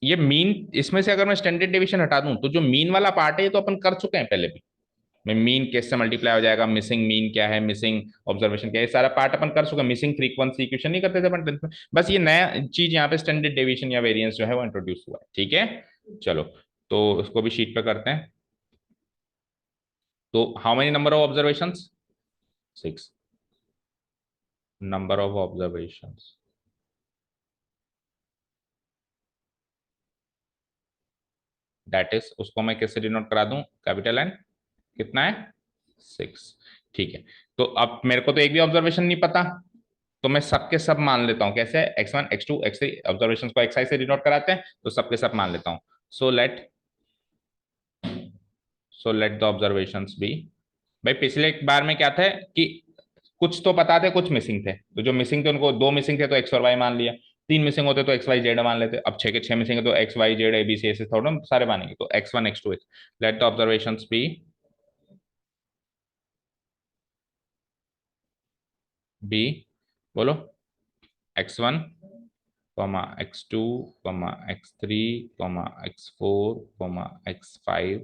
ये मीन, इसमें से अगर मैं स्टैंडर्ड डिवीजन हटा दूं तो जो मीन वाला पार्ट है ये तो अपन कर चुके हैं पहले भी, मैं मीन कैसे मल्टीप्लाई हो जाएगा, मिसिंग मीन क्या है, मिसिंग ऑब्जर्वेशन क्या है, ये सारा पार्ट अपन कर चुके हैं, मिसिंग फ्रीक्वेंसी इक्वेशन नहीं करते थे अपन 10th में, बस ये नया चीज यहाँ पे स्टैंडर्ड डेविएशन या वेरिएंस जो है वो इंट्रोड्यूस हुआ है, ठीक है। चलो तो उसको भी शीट पे करते हैं। तो how many number of observation, 6 number of observation, that is, उसको मैं कैसे डिनोट करा दूं, कैपिटल एन, कितना है, 6, ठीक है। तो अब मेरे को तो एक भी ऑब्जर्वेशन नहीं पता, तो मैं सबके सब मान लेता हूँ, कैसे, x1 x2 x3 ऑब्जर्वेशन को xi से डिनोट कराते हैं, तो सबके सब मान लेता हूँ। So let the observations be, भाई पिछले एक बार में क्या था कि कुछ तो पता थे कुछ मिसिंग थे, तो जो मिसिंग थे उनको, दो मिसिंग थे तो एक्स और वाई मान लिया, तीन मिसिंग होते तो एक्स वाई जेड मान लेते, अब 6 के 6 मिसिंग है तो x y z a b c ऐसे थोड़ा सारे मानेंगे, तो x1 x2 let the observations be, be बोलो, x1 x2 x3 x4 x5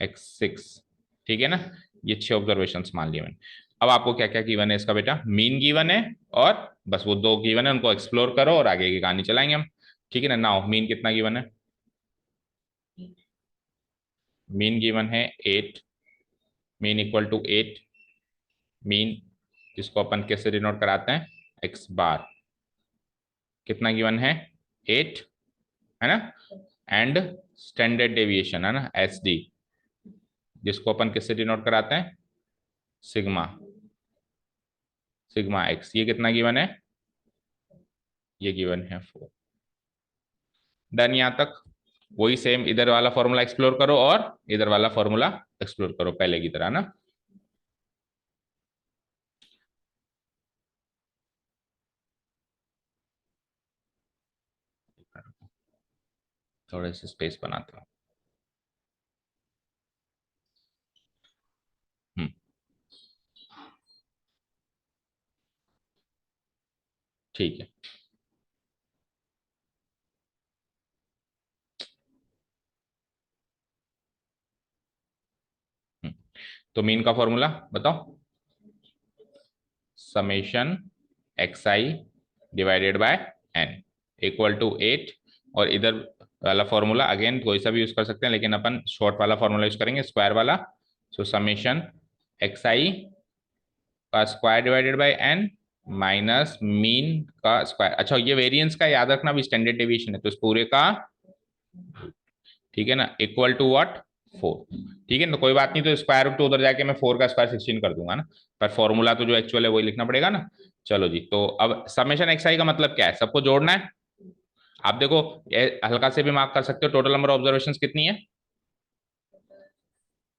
x6, ठीक है ना। ये 6 ऑब्जर्वेशंस मान लिए मैंने। अब आपको क्या क्या गिवन है इसका बेटा, मीन गिवन है और बस वो दो गिवन है, उनको एक्सप्लोर करो और आगे की कहानी चलाएंगे हम, ठीक है ना। नाउ मीन कितना गिवन है, मीन गिवन है 8, मीन इक्वल टू 8, मीन जिसको अपन कैसे डिनोट कराते हैं, एक्स बार, कितना गिवन है, 8, है ना। एंड स्टैंडर्ड डेविएशन है ना, एस डी, जिसको अपन किससे डिनोट कराते हैं, सिग्मा, सिग्मा एक्स, ये कितना गिवन है, ये गिवन है 4। डन। यहां तक वही सेम इधर वाला फॉर्मूला एक्सप्लोर करो और इधर वाला फॉर्मूला एक्सप्लोर करो पहले की तरह ना। थोड़े से स्पेस बनाते हो। हम्म। ठीक है। हम्म। तो मीन का फॉर्मूला बताओ। Summation x i divided by N equal to 8। और इधर वाला फॉर्मूला अगेन कोई सा भी यूज कर सकते हैं, लेकिन अपन शॉर्ट वाला फॉर्मूला यूज करेंगे, स्क्वायर वाला। सो समेशन एक्स आई का square divided by N minus mean का स्क्वायर। अच्छा, ये वेरिएंस का याद रखना भी स्टैंडर्ड डेविएशन है, तो इस पूरे का, ठीक है ना, इक्वल टू व्हाट, 4। ठीक है ना, तो कोई बात नहीं, तो स्क्वायर रूट तो उधर जाके मैं 4 का स्क्वायर 16 कर दूंगा ना, पर फॉर्मूला तो जो एक्चुअल है वही लिखना पड़ेगा ना। चलो जी, तो अब समेशन एक्स आई का मतलब क्या है, सबको जोड़ना है। आप देखो, हल्का से भी मार्क कर सकते हो, टोटल नंबर ऑब्जर्वेशन कितनी है,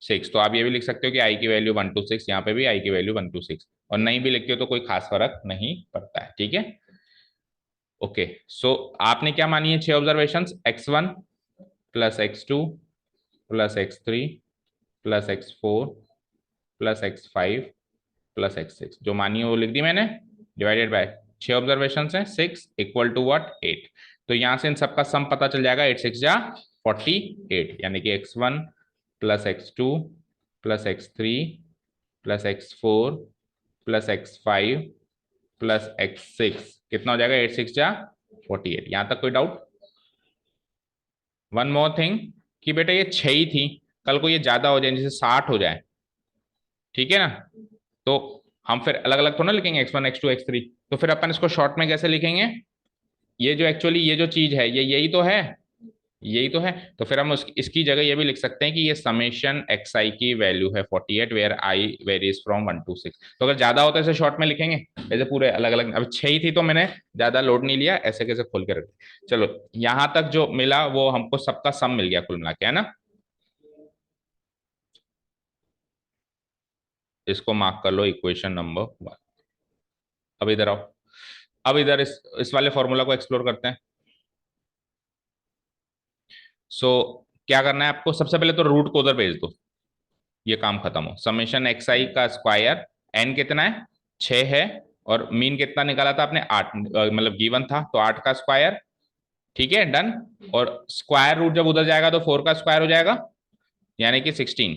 6। तो आप ये भी लिख सकते हो कि आई की वैल्यू 1 to 6, यहाँ पे भी आई की वैल्यू 1 to 6, और नहीं भी लिखते हो तो कोई खास फर्क नहीं पड़ता है। ठीक है, ओके। सो आपने क्या मानी है, 6 observation, x1 plus x2 plus x3 plus x4 plus x5 plus x6, जो मानी है वो लिख दी मैंने, डिवाइडेड बाय 6 ऑब्जर्वेशन है, 6 इक्वल टू व्हाट, 8। तो यहां से इन सबका सम पता चल जाएगा, 8 6 जा 48, यानी कि x1 plus x2 plus x3 plus x4 plus x5 plus x6 कितना हो जाएगा, 8 6 जा 48। यहां तक कोई डाउट? वन मोर थिंग, कि बेटा ये 6 ही थी, कल को ये ज्यादा हो जाए, जैसे 60 हो जाए, ठीक है ना, तो हम फिर अलग अलग थोड़ा ना लिखेंगे, x1 x2 x3, तो फिर अपन इसको शॉर्ट में कैसे लिखेंगे, ये जो एक्चुअली ये जो चीज है ये यही तो है, यही तो है। तो फिर हम इसकी जगह ये भी लिख सकते हैं कि ये समेशन एक्स आई की वैल्यू है 48, where i varies from 1 to 6। तो अगर ज्यादा होता है इसे शॉर्ट में लिखेंगे, ऐसे पूरे अलग अलग, अब 6 ही थी तो मैंने ज्यादा लोड नहीं लिया, ऐसे कैसे खोल के रख दिया। चलो, यहां तक जो मिला वो हमको सबका सम मिल गया कुल मिला के, है ना। इसको मार्क कर लो इक्वेशन नंबर 1। अब इधर आओ, अब इधर इस वाले फॉर्मूला को एक्सप्लोर करते हैं। सो क्या करना है आपको, सबसे पहले तो रूट को उधर भेज दो, ये काम खत्म हो। समेशन एक्स आई का स्क्वायर, एन कितना है, 6 है, और मीन कितना निकाला था आपने, 8, मतलब गिवन था, तो 8 का स्क्वायर। ठीक है, डन। और स्क्वायर रूट जब उधर जाएगा तो 4 का स्क्वायर हो जाएगा, यानी कि 16।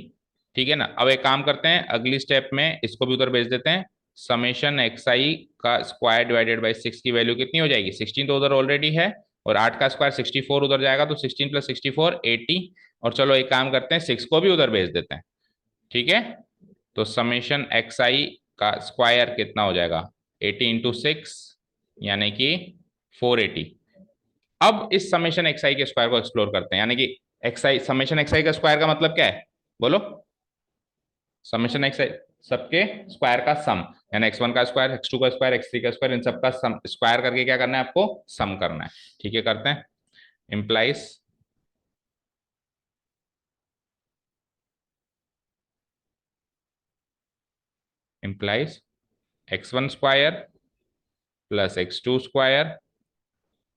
ठीक है ना, अब एक काम करते हैं, अगली स्टेप में इसको भी उधर भेज देते हैं। समेशन एक्स आई का स्क्वायर डिवाइडेड बाई 6 की वैल्यू कितनी हो जाएगी, 16 तो उधर ऑलरेडी है, और 8 का स्क्वायर 64 उधर जाएगा, तो 16 प्लस 64 80। और चलो एक काम करते हैं, 6 को भी उधर भेज देते हैं। ठीक है, तो समेशन एक्स आई का स्क्वायर कितना हो जाएगा, 80 × 6, यानी कि 480। अब इस समेशन एक्स आई के स्क्वायर को एक्सप्लोर करते हैं, यानी कि x I, summation x i का स्क्वायर का मतलब क्या है, बोलो। समेशन एक्स आई, सबके स्क्वायर का सम, यानी x1 का स्क्वायर, x2 का स्क्वायर, x3 का स्क्वायर, इन सबका सम स्क्वायर करके क्या करना है आपको, सम करना है। ठीक है, करते हैं। Implies implies x1 square plus x2 square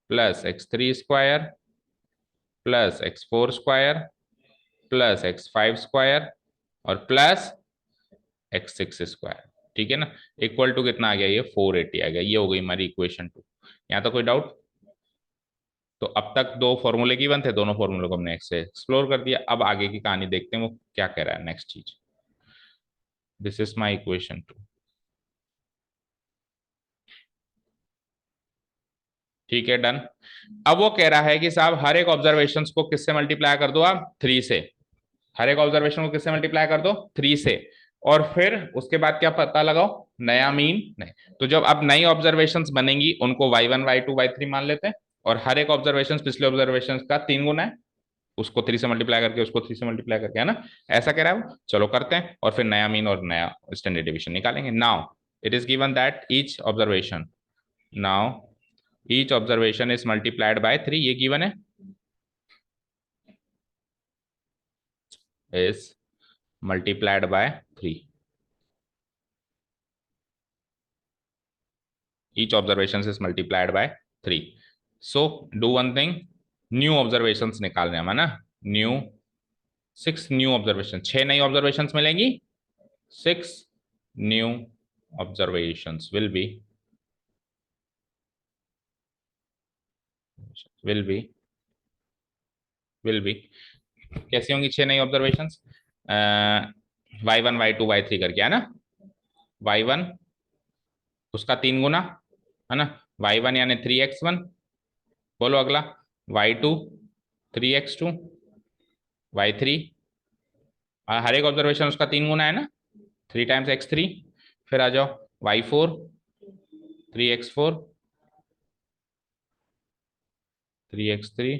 plus x3 square plus x4 square plus x5 square और प्लस x6 स्क्वायर। ठीक है ना, इक्वल टू कितना आ गया, ये 480 आ गया। ये हो गई हमारी इक्वेशन 2। यहाँ तो कोई डाउट? तो अब तक दो फॉर्मूले गिवन थे, दोनों फॉर्मूले को हमने एक्सप्लोर कर दिया। अब आगे की कहानी देखते हैं वो क्या कह रहा है, नेक्स्ट चीज। This is my equation 2। ठीक है, डन। अब वो कह रहा है कि साहब हर एक ऑब्जर्वेशन को किससे मल्टीप्लाई कर दो, आप 3 से। हर एक ऑब्जर्वेशन को किससे मल्टीप्लाई कर दो, 3 से। और फिर उसके बाद क्या पता लगाओ, नया मीन। नहीं, तो जब अब नई ऑब्जर्वेशंस बनेंगी उनको y1 y2 y3 मान लेते हैं, और हर एक ऑब्जर्वेशन पिछले ऑब्जर्वेशन का 3 गुना है, उसको 3 से मल्टीप्लाई करके, उसको 3 से मल्टीप्लाई करके, है ना। ऐसा कह रहा है वो, चलो करते हैं, और फिर नया मीन और नया स्टैंडर्ड डिवीजन निकालेंगे। Now it is given that each observation, now each observation is multiplied by 3, ये गिवन है, is multiplied by 3, each observations is multiplied by 3. So do one thing, new observations निकालने हम, है ना, न्यू 6 न्यू ऑब्जर्वेशन, 6 नई ऑब्जर्वेशंस मिलेंगी, 6 new observations will be will be कैसी होंगी 6 नई ऑब्जर्वेशंस, y1 y2 y3 करके, है ना, y1 उसका 3 गुना, है ना, y1 यानी 3x1, बोलो अगला y2 3x2, y3 हर एक ऑब्जर्वेशन उसका 3 गुना है ना, 3 टाइम्स x3, फिर आ जाओ y4 3x4 3x3,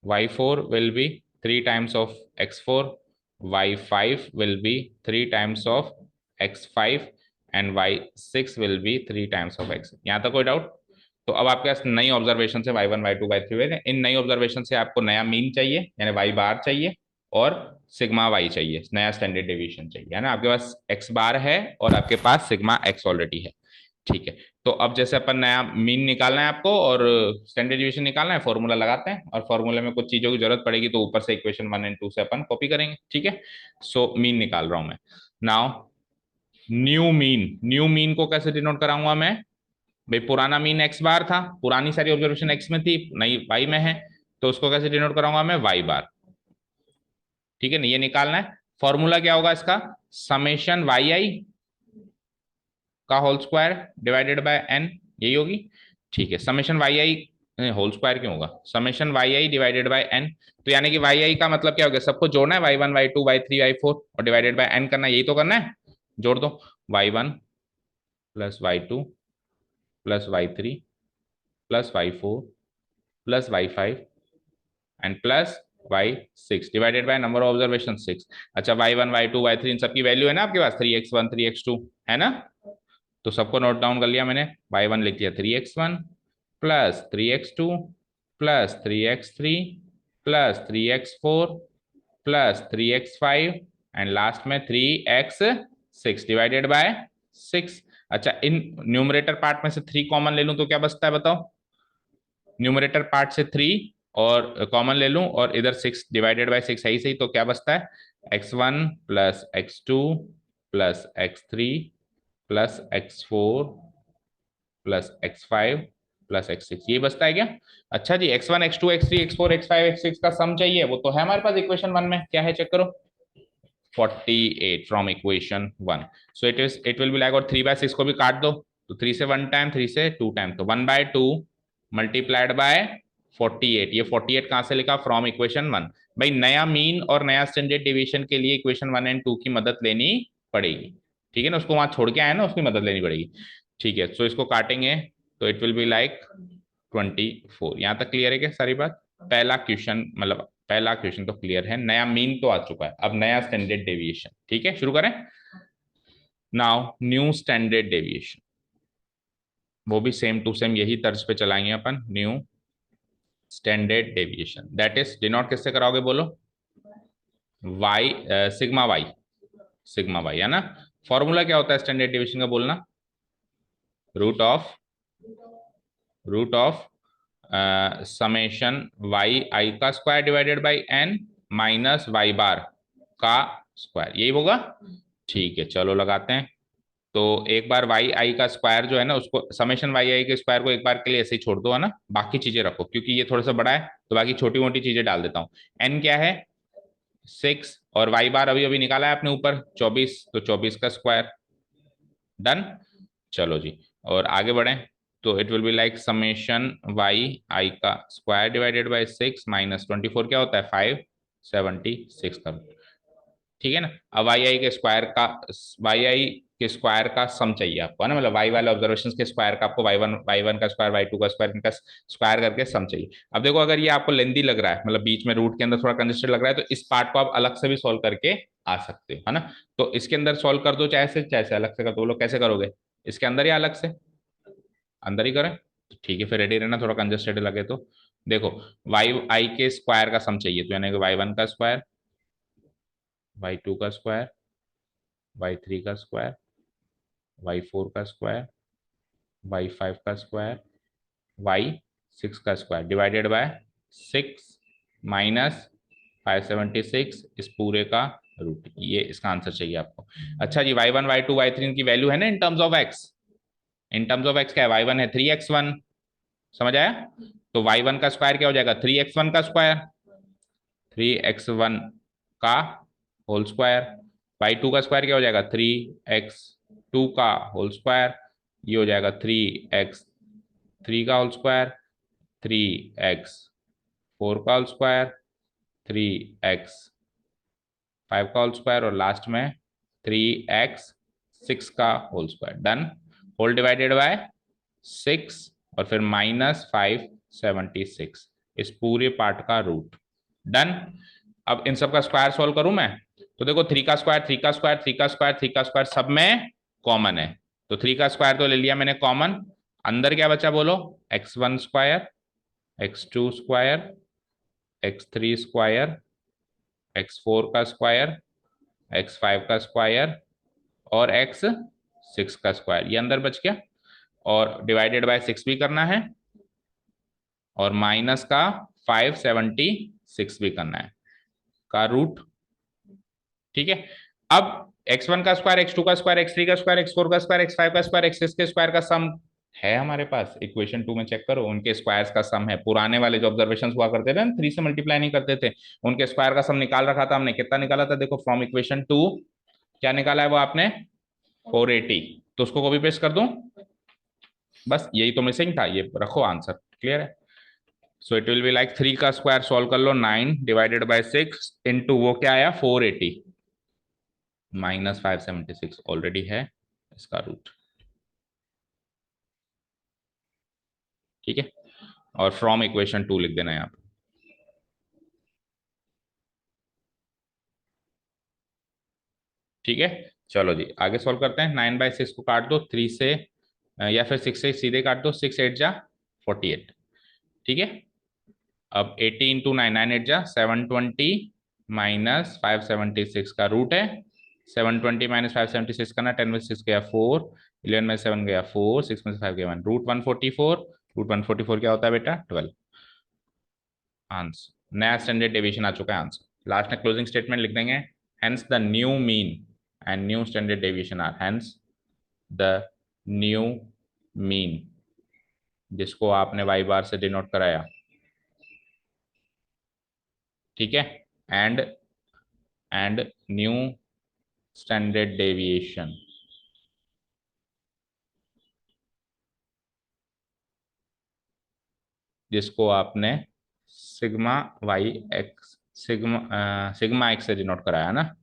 y4 will be 3 times of x4, y5 will be 3 times of x5 and y6 will be 3 times of x। यहाँ तक कोई डाउट? तो अब आपके पास नई ऑब्जर्वेशन से y1 y2 y3 हुए, इन नई ऑब्जर्वेशन से आपको नया मीन चाहिए यानी y बार चाहिए और सिग्मा y चाहिए, नया स्टैंडर्ड डेविएशन चाहिए, है ना। आपके पास x बार है और आपके पास सिग्मा x ऑलरेडी है, ठीक है। तो अब जैसे अपन नया मीन निकालना है आपको और स्टैंडर्ड डिवीजन निकालना है, फॉर्मूला लगाते हैं और फॉर्मूले में कुछ चीजों की जरूरत पड़ेगी तो ऊपर से इक्वेशन 1 एंड 2 से अपन कॉपी करेंगे, ठीक है। सो मीन निकाल रहा हूं मैं नाउ। न्यू मीन को कैसे डिनोट कराऊंगा मैं, भाई पुराना मीन एक्स बार था, पुरानी सारी ऑब्जर्वेशन एक्स में थी, नई वाई में है, तो उसको कैसे डिनोट कराऊंगा मैं, वाई बार, ठीक है ना। ये निकालना है, फॉर्मूला क्या होगा इसका, समेशन वाई आई का whole square divided by n, यही होगी, ठीक है। Summation y i whole square क्यों होगा, summation y i divided by n, तो यानी कि वाई आई का मतलब क्या हो गया, सबको जोड़ना है, y one y two y three y four और डिवाइडेड बाय एन करना है, यही तो करना है, जोड़ दो, y one plus y two plus y three plus y four plus y five and plus y six divided by number of observation 6। अच्छा y one y two y three इन सबकी वैल्यू है ना आपके पास, 3x1 3x2, है ना, तो सबको नोट डाउन कर लिया मैंने, y1 लिख दिया 3x1 plus 3x2 plus 3x3 plus 3x4 plus 3x5 and last में 3x6 डिवाइडेड बाय 6। अच्छा इन न्यूमरेटर पार्ट में से 3 कॉमन ले लूं तो क्या बचता है बताओ, न्यूमरेटर पार्ट से 3 और कॉमन ले लूं और इधर 6 डिवाइडेड बाय 6 सही सही, तो क्या बचता है, x1 plus x2 plus x3 plus x4 plus x5 plus x6, ये बचता है क्या। अच्छा जी x1 x2 x3 x4 x5 x6 का सम चाहिए, वो तो है हमारे पास इक्वेशन 1 में, क्या है चेक करो, 48 from equation 1। So it will be like, और 3/6 को भी काट दो, तो 3 से 1 टाइम 3 से 2 टाइम, तो 1/2 मल्टीप्लाइड बाय 48, ये 48 कहां से लिखा, फ्रॉम इक्वेशन 1। भाई नया मीन और नया स्टैंडर्ड डिवीजन के लिए इक्वेशन 1 एंड 2 की मदद लेनी पड़ेगी, ठीक है ना, उसको वहां छोड़ के आए ना, उसकी मदद लेनी पड़ेगी, ठीक है। सो इसको काटेंगे तो इट विल बी लाइक 24। यहां तक क्लियर है क्या सारी बात, पहला क्वेश्चन मतलब पहला क्वेश्चन तो क्लियर है, नया मीन तो आ चुका है, अब नया स्टैंडर्ड डेविएशन, ठीक है, शुरू करें। नाउ न्यू स्टैंडर्ड डेविएशन, वो भी सेम टू सेम यही तर्ज पे चलाएंगे अपन, new standard deviation that is denote किससे कराओगे बोलो, y sigma y, sigma y, है ना। फॉर्मूला क्या होता है स्टैंडर्ड डेविएशन का बोलना, root of summation y i का square divided by n minus y bar का स्क्वायर, यही होगा, ठीक है। चलो लगाते हैं, तो एक बार वाई आई का स्क्वायर जो है ना, उसको समेशन वाई आई के स्क्वायर को एक बार के लिए ऐसे ही छोड़ दो, है ना, बाकी चीजें रखो क्योंकि ये थोड़ा सा बड़ा है, तो बाकी छोटी मोटी चीजें डाल देता हूँ। एन क्या है 6 और वाई बार अभी अभी निकाला है आपने ऊपर 24, तो 24 का स्क्वायर, डन। चलो जी और आगे बढ़े, तो it will be like summation y i का स्क्वायर डिवाइडेड बाय 6 माइनस 24 क्या होता है 576 का, ठीक है ना। अब वाई आई के स्क्वायर का सम चाहिए आपको, है ना, मतलब वाई वाले ऑब्जर्वेशन के स्क्वायर का आपको वाई वन का स्क्वायर वाई टू का स्क्वायर, इनका स्क्वायर करके सम चाहिए। अब देखो अगर ये आपको लेंदी लग रहा है, मतलब बीच में रूट के अंदर थोड़ा कंजेस्टेड लग रहा है, तो इस पार्ट को आप अलग से भी सॉल्व करके आ सकते हो, है ना। तो इसके अंदर सॉल्व कर दो, चाहे से अलग से कर दो, लोग कैसे करोगे, इसके अंदर या अलग से, अंदर ही करें, तो ठीक है, फिर रेडी रहना, थोड़ा कंजस्टेड लगे तो। देखो, वाई आई के स्क्वायर का सम चाहिए, तो यानी कि y1 का स्क्वायर, y2 का स्क्वायर, y3 का स्क्वायर, y4 का स्क्वायर, y5 का स्क्वायर, y6 का स्क्वायर डिवाइडेड बाय 6 माइनस 576, इस पूरे का रूट, ये इसका आंसर चाहिए आपको। अच्छा जी, y1 y2 y3 की वैल्यू है ना in terms of x। In terms of x क्या है, y1 है 3x1, समझ आया? तो y1 का स्क्वायर क्या हो जाएगा, 3x1 का स्क्वायर, 3x1 का होल स्क्वायर। y2 का स्क्वायर क्या हो जाएगा, 3x2 का होल स्क्वायर। ये हो जाएगा 3x3 का होल स्क्वायर, 3x4 का होल स्क्वायर, 3x5 का होल स्क्वायर, और लास्ट में 3x6 का whole square. Done. Whole divided by 6 और फिर -576, इस पूरे पार्ट का रूट। डन। अब इन सब का स्क्वायर सॉल्व करूं मैं, तो देखो 3 का स्क्वायर, 3 का स्क्वायर, 3 का स्क्वायर, 3 का स्क्वायर सब में कॉमन है, तो 3 का स्क्वायर तो ले लिया मैंने कॉमन। अंदर क्या बचा बोलो, x1 square, x2 square, x3 square, x4 का स्क्वायर, x5 का स्क्वायर और x6 का स्क्वायर, ये अंदर बच गया। और डिवाइडेड बाय 6 भी करना है, और माइनस का 576 भी करना है, का रूट। ठीक है। अब x1 का स्क्वायर, x2 का स्क्वायर, x3 का स्क्वायर, x4 का स्क्वायर, x5 का स्क्वायर, x6 के स्क्वायर का सम है हमारे पास, इक्वेशन 2 में चेक करो, उनके स्क्वायर्स का सम है। पुराने वाले जो ऑब्जर्वेशंस हुआ करते थे ना, 3 से मल्टीप्लाई नहीं करते थे, उनके स्क्वायर का सम निकाल रखा था हमने। कितना निकाला था, देखो फ्रॉम इक्वेशन 2 क्या निकाला है वो आपने, 480। तो उसको कॉपी पेस्ट कर दूं, बस यही तो मिसिंग था, ये रखो आंसर, क्लियर है। So it will be like 3 का स्क्वायर सॉल्व कर लो, 9 डिवाइडेड बाय 6 इंटू वो क्या आया 480 माइनस 576 ऑलरेडी है इसका रूट। ठीक है, और फ्रॉम इक्वेशन 2 लिख देना यहाँ पे। ठीक है, चलो जी आगे सॉल्व करते हैं। 9/6 को काट दो 3 से, या फिर 6 से सीधे काट दो, 6 8 जा 48। ठीक है, अब 80 इंटू 9, 9 8 जा 720 माइनस 576 का रूट है। 720 माइनस 576 करना, 10 में 6 गया 4, 11 में 7 गया 4, 6 में से 5 गया 1, रूट 144। रूट 144 क्या होता है बेटा, 12। आंसर, नया स्टैंडर्ड डेविएशन आ चुका है आंसर। लास्ट में क्लोजिंग स्टेटमेंट लिख देंगे, hence the new mean and new standard deviation are, hence the new mean, जिसको आपने वाई बार से डिनोट कराया। ठीक है, एंड न्यू स्टैंडर्ड डेविएशन, जिसको आपने sigma y x, sigma x से डिनोट कराया ना,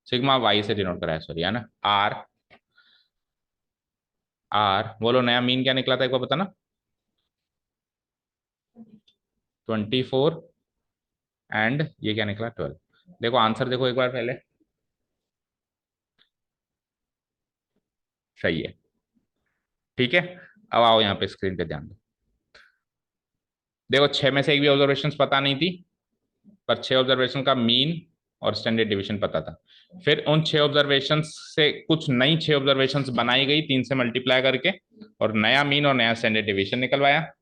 सिग्मा वाई से डिनोट कराया, सॉरी, है ना। आर, बोलो नया मीन क्या निकला था एक बार बताना। 24 एंड ये क्या निकला, 12। देखो आंसर देखो एक बार पहले, सही है। ठीक है, अब आओ यहाँ पे स्क्रीन पे ध्यान दो। देखो 6 में से एक भी ऑब्जर्वेशन पता नहीं थी, पर 6 ऑब्जर्वेशन का मीन और स्टैंडर्ड डिवीजन पता था। फिर उन 6 ऑब्जर्वेशन से कुछ नई 6 ऑब्जर्वेशन बनाई गई 3 से मल्टीप्लाई करके, और नया मीन और नया स्टैंडर्ड डिवीजन निकलवाया।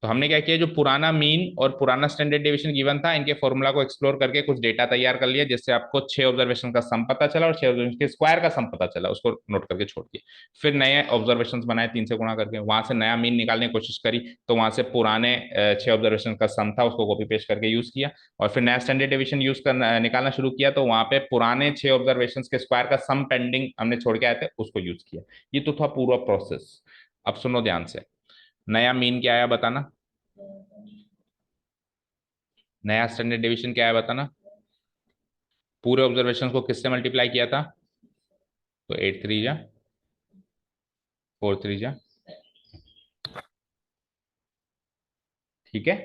तो हमने क्या किया, जो पुराना मीन और पुराना स्टैंडर्ड डिवीजन गिवन था, इनके फॉर्मूला को एक्सप्लोर करके कुछ डेटा तैयार कर लिया, जिससे आपको 6 ऑब्जर्वेशन का सम पता चला और 6 ऑब्जर्वेशन के स्क्वायर का सम पता चला, उसको नोट करके छोड़ दिया। फिर नए ऑब्जर्वेशन बनाए 3 से गुणा करके, वहां से नया मीन निकालने की कोशिश करी, तो वहां से पुराने 6 ऑब्जर्वेशन का सम था, उसको कॉपी पेस्ट करके यूज किया। और फिर नया स्टैंडर्ड डिवीजन यूज करना, निकालना शुरू किया, तो वहां पे पुराने 6 ऑब्जर्वेशन के स्क्वायर का सम पेंडिंग हमने छोड़ के आए थे, उसको यूज किया। ये तो था पूरा प्रोसेस। अब सुनो ध्यान से, नया मीन क्या आया बताना, नया स्टैंडर्ड डिवीजन क्या है बताना। पूरे ऑब्जर्वेशन को किससे मल्टीप्लाई किया था, तो 8 3 जा 4 3 जा, ठीक है।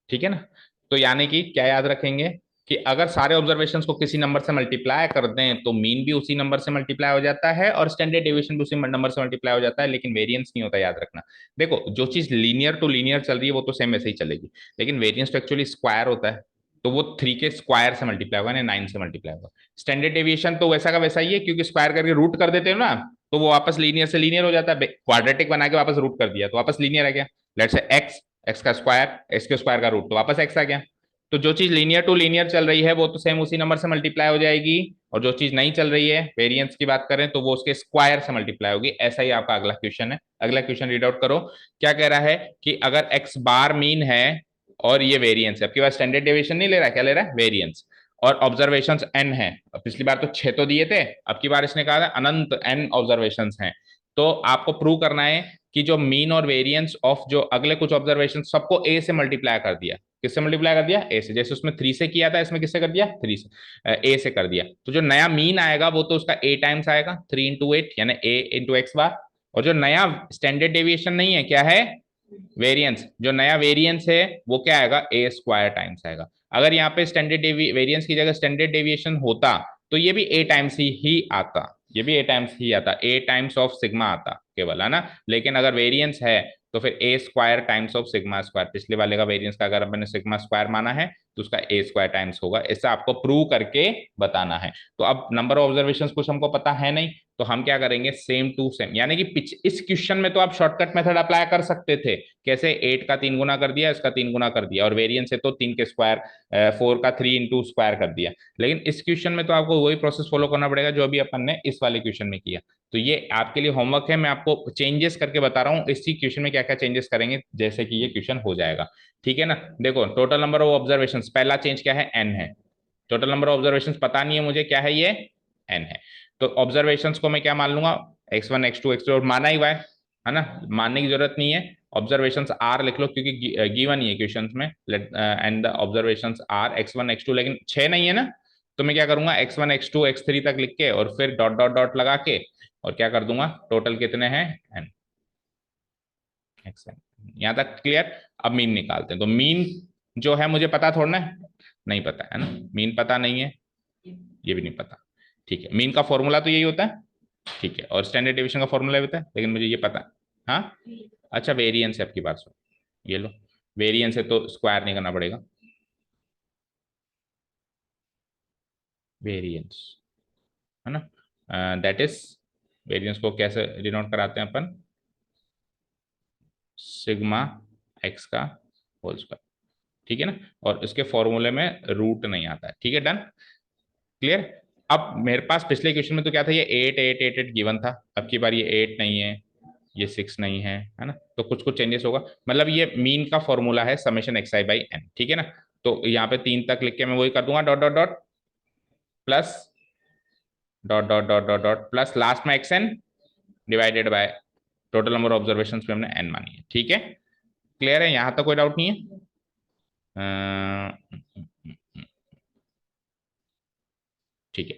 ठीक है ना, तो यानी कि क्या याद रखेंगे, कि अगर सारे ऑब्जर्वेशंस को किसी नंबर से मल्टीप्लाई कर दें तो मीन भी उसी नंबर से मल्टीप्लाई हो जाता है और स्टैंडर्ड डेविएशन भी उसी नंबर से मल्टीप्लाई हो जाता है, लेकिन वेरिएंस नहीं होता, याद रखना। देखो, जो चीज लीनियर टू लीनियर चल रही है वो तो सेम वैसे ही चलेगी, लेकिन वेरिएंस तो एक्चुअली स्क्वायर होता है, तो वो 3 के स्क्वायर से मल्टीप्लाई होगा, 9 से मल्टीप्लाई होगा। स्टैंडर्ड डेविएशन तो वैसा का वैसा ही है, क्योंकि स्क्वायर करके रूट कर देते हो ना, तो वो वापस लीनियर से लीनियर हो जाता है। क्वाड्रेटिक बना के वापस रूट कर दिया तो वापस लीनियर आ गया। लेट्स से एक्स, एक्स का स्क्वायर, एक्स के स्क्वायर का रूट, तो वापस एक्स आ गया। तो जो चीज लीनियर टू लीनियर चल रही है वो तो सेम उसी नंबर से मल्टीप्लाई हो जाएगी, और जो चीज नहीं चल रही है, वेरिएंस की बात करें, तो वो उसके स्क्वायर से मल्टीप्लाई होगी। ऐसा ही आपका अगला क्वेश्चन है। अगला क्वेश्चन रीड आउट करो। क्या कह रहा है कि अगर एक्स बार मीन है और ये वेरिएंस है, आपके पास स्टैंडर्ड डेविएशन नहीं ले रहा, क्या ले रहा है, वेरिएंस, और ऑब्जर्वेशंस एन है। पिछली बार तो 6 तो दिए थे, अब की बार इसने कहा था अनंत एन ऑब्जर्वेशंस हैं। तो आपको प्रूव करना है कि जो मीन और वेरिएंस ऑफ जो अगले कुछ ऑब्जर्वेशन सबको ए से मल्टीप्लाई कर दिया। किससे मल्टीप्लाई कर दिया, ए से। जैसे उसमें 3 से किया था, इसमें किससे कर दिया, 3 से, ए से कर दिया। तो जो नया मीन आएगा वो तो उसका ए टाइम्स आएगा, 3 into 8 यानी ए इंटू एक्स बार। और जो नया स्टैंडर्ड डेविएशन नहीं है, क्या है, वेरिएंस, जो नया वेरिएंस है वो क्या आएगा, ए स्क्वायर टाइम्स आएगा। अगर यहाँ पे स्टैंडर्ड वेरिएंस की जगह स्टैंडर्ड डेविएशन होता तो ये भी ए टाइम्स ही आता, ये भी ए टाइम्स ही आता, ए टाइम्स ऑफ सिग्मा आता केवल, है ना। लेकिन अगर वेरिएंस है तो फिर a square times of sigma square, पिछले वाले का वेरिएंस का अगर अपने सिग्मा स्क्वायर माना है तो उसका ए स्क्वायर टाइम्स होगा। इससे आपको प्रूव करके बताना है। तो अब नंबर ऑफ ऑब्जर्वेशंस कुछ हमको पता है नहीं, तो हम क्या करेंगे, सेम टू सेम, यानी कि इस क्वेश्चन में तो आप शॉर्टकट मेथड अप्लाई कर सकते थे। कैसे, 8 का 3 गुना कर दिया, इसका 3 गुना कर दिया, और वेरिएंस है तो 3 के स्क्वायर, 4 का 3 इंटू स्क्वायर कर दिया। लेकिन इस क्वेश्चन में तो आपको वही प्रोसेस फॉलो करना पड़ेगा जो अभी अपन ने इस वाले क्वेश्चन में किया। तो ये आपके लिए होमवर्क है, मैं आपको चेंजेस करके बता रहा हूँ इसी क्वेश्चन में क्या क्या चेंजेस करेंगे जैसे कि ये क्वेश्चन हो जाएगा। ठीक है ना। देखो, टोटल नंबर ऑफ ऑब्जर्वेशन, पहला चेंज क्या है, एन है। टोटल नंबर ऑफ ऑब्जर्वेशन पता नहीं है मुझे, क्या है ये, एन है। तो ऑब्जर्वेशन को मैं क्या मान लूंगा, x1 x2 x3, माना ही हुआ है ना, मानने की जरूरत नहीं है। ऑब्जर्वेशन आर लिख लो क्योंकि गिवन ही है क्वेश्चन में, and the observation are x1 x2, लेकिन 6 नहीं है ना। तो मैं क्या करूंगा, x1 x2 x3 तक लिख के और फिर डॉट डॉट डॉट लगा के और क्या कर दूंगा, टोटल कितने हैं, एन, एक्स एन। यहां तक क्लियर। अब मीन निकालते हैं। तो मीन जो है मुझे पता थोड़ा ना, नहीं पता है ना, मीन पता नहीं है, ये भी नहीं पता। ठीक है, मीन का फॉर्मूला तो यही होता है, ठीक है, और स्टैंडर्ड डेविएशन का फॉर्मूला भी होता है, लेकिन मुझे ये पता है। हाँ, अच्छा, वेरिएंस है आपकी बात, सुन, ये लो, वेरिएंस है तो स्क्वायर नहीं करना पड़ेगा, वेरिएंस, है ना, दैट इज, वेरिएंस को कैसे डिनोट कराते हैं अपन, सिग्मा एक्स का होल स्क्वायर, ठीक है ना। और इसके फॉर्मूले में रूट नहीं आता है, ठीक है, डन, क्लियर। अब मेरे पास पिछले क्वेश्चन में तो क्या था, ये 8 8 8 8 गिवन था, अब की बार ये 8 नहीं है, ये 6 नहीं है ना, तो कुछ कुछ चेंजेस होगा। मतलब ये मीन का फॉर्मूला है summation x i by n, ठीक है ना। तो यहाँ पे 3 तक लिख के मैं वही कर दूंगा, dot dot dot plus dot dot dot dot dot plus last में x n divided by total number observation पे हमने एन मानी है, ठीक है, क्लियर है, यहाँ तक कोई डाउट नहीं है। ठीक है,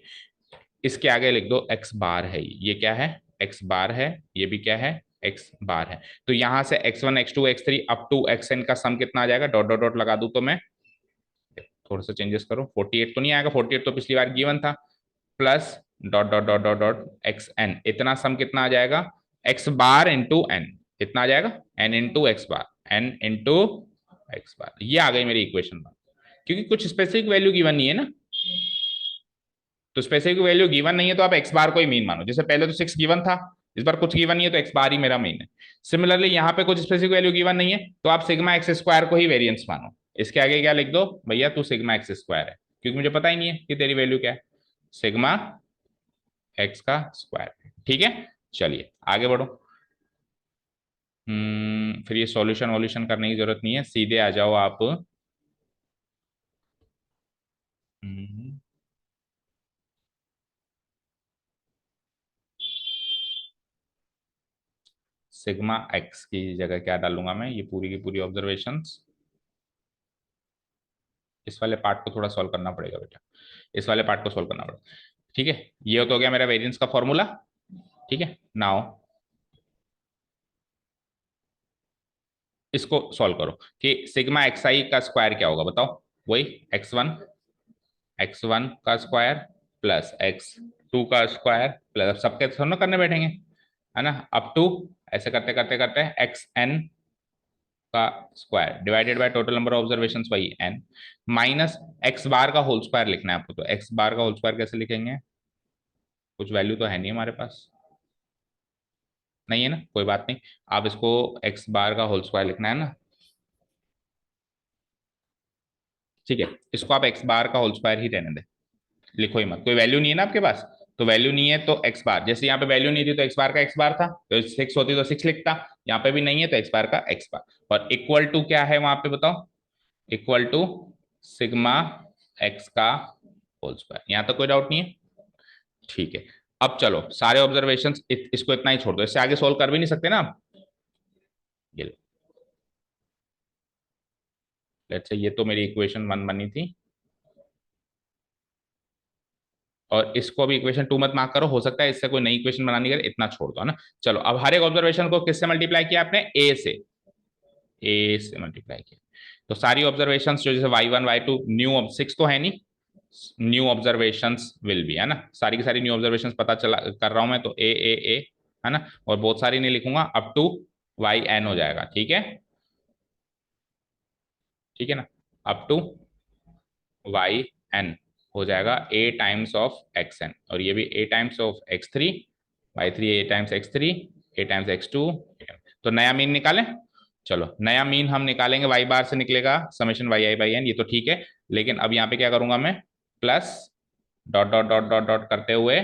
इसके आगे लिख दो एक्स बार है, ये क्या है, एक्स बार है, ये भी क्या है, एक्स बार है। तो यहां से x1 x2 x3 up to xn का सम कितना आ जाएगा, डॉट डॉट डॉट लगा दूं तो मैं, थोड़ा सा चेंजेस करो, 48 तो नहीं आएगा, 48 तो पिछली बार गिवन था, plus dot dot dot dot dot x n, इतना सम कितना आ जाएगा, एक्स बार इंटू एन, कितना आ जाएगा, एन इंटू एक्स बार, एन इंटू एक्स बार, ये आ गई मेरी इक्वेशन। क्योंकि कुछ स्पेसिफिक वैल्यू गिवन नहीं है ना, तो स्पेसिफिक वैल्यू गिवन नहीं है तो आप एक्स बार को ही मीन मानो। जैसे पहले तो 6 गिवन था, इस बार कुछ गिवन नहीं है तो एक्स बार ही मेरा मीन है। सिमिलरली यहाँ पे कुछ स्पेसिफिक वैल्यू गिवन नहीं है तो आप सिग्मा एक्स स्क्वायर को ही वेरिएंस मानो। इसके आगे क्या लिख दो, भैया तू सिग्मा एक्स स्क्वायर है, क्योंकि मुझे पता ही नहीं है कि तेरी वैल्यू क्या है, सिग्मा एक्स का स्क्वायर, ठीक है। चलिए आगे बढ़ो। फिर ये सॉल्यूशन वॉल्यूशन करने की जरूरत नहीं है, सीधे आ जाओ आप। सिग्मा एक्स की जगह क्या डालूंगा मैं, ये पूरी की पूरी ऑब्जर्वेशंस, इस वाले पार्ट को थोड़ा सॉल्व करना पड़ेगा बेटा, इस वाले पार्ट को सॉल्व करना पड़ेगा, ठीक है। ये तो हो गया मेरा वेरिएंस का फॉर्मूला, ठीक है। नाउ इसको सॉल्व करो कि सिग्मा एक्स आई का स्क्वायर क्या होगा, बताओ, वही x1 x1 का स्क्वायर प्लस x2 का स्क्वायर प्लस, अब सबके थोड़ा करने बैठेंगे, है ना, अप टू ऐसे करते करते करते xn का square divided by total number of observations वही n, माइनस एक्स बार का होल स्क्वायर लिखना है आपको। तो एक्स बार का होल स्क्वायर कैसे लिखेंगे, कुछ वैल्यू तो है नहीं हमारे पास, नहीं है ना, कोई बात नहीं, आप इसको एक्स बार का होल स्क्वायर लिखना है ना, ठीक है, इसको आप एक्स बार का होल स्क्वायर ही रहने दें, लिखो ही मत, कोई वैल्यू नहीं है ना आपके पास, तो वैल्यू नहीं है तो एक्स बार, जैसे यहाँ पे वैल्यू नहीं थी तो एक्स बार का एक्स बार था, तो 6 होती तो 6 लिखता, यहाँ पे भी नहीं है तो एक्स बार का एक्स बार, और इक्वल टू क्या है वहां पे बताओ, इक्वल टू सिग्मा एक्स का होल स्क्वायर, यहाँ तक कोई डाउट नहीं है, ठीक है। अब चलो सारे ऑब्जर्वेशन इसको इतना ही छोड़ दो, इससे आगे सोल्व कर भी नहीं सकते ना आप, ये लो, लेट्स से ये तो मेरी इक्वेशन 1 बनी थी, और इसको भी इक्वेशन 2 मत मार्क करो, हो सकता है इससे कोई नई इक्वेशन बनानी करे, इतना छोड़ दो, है ना। चलो अब हर एक ऑब्जर्वेशन को किससे मल्टीप्लाई किया आपने, ए से मल्टीप्लाई किया, तो सारी ऑब्जर्वेशन जो जैसे y1 y2 न्यू 6 तो है नहीं, न्यू ऑब्जर्वेशंस विल बी, है ना, सारी की सारी न्यू ऑब्जर्वेशंस पता चला कर रहा हूं मैं, तो ए, है ना, और बहुत सारी नहीं लिखूंगा, अप टू वाई एन हो जाएगा, ठीक है, ठीक है ना, अप टू वाई एन हो जाएगा a times of x n, और ये भी a times of x three, y three a times x three, a times x two, तो नया मीन निकालें, चलो नया मीन हम निकालेंगे, वाई बार से निकलेगा summation y i by n, ये तो ठीक है, लेकिन अब यहाँ पे क्या करूंगा मैं, plus dot dot dot dot dot करते हुए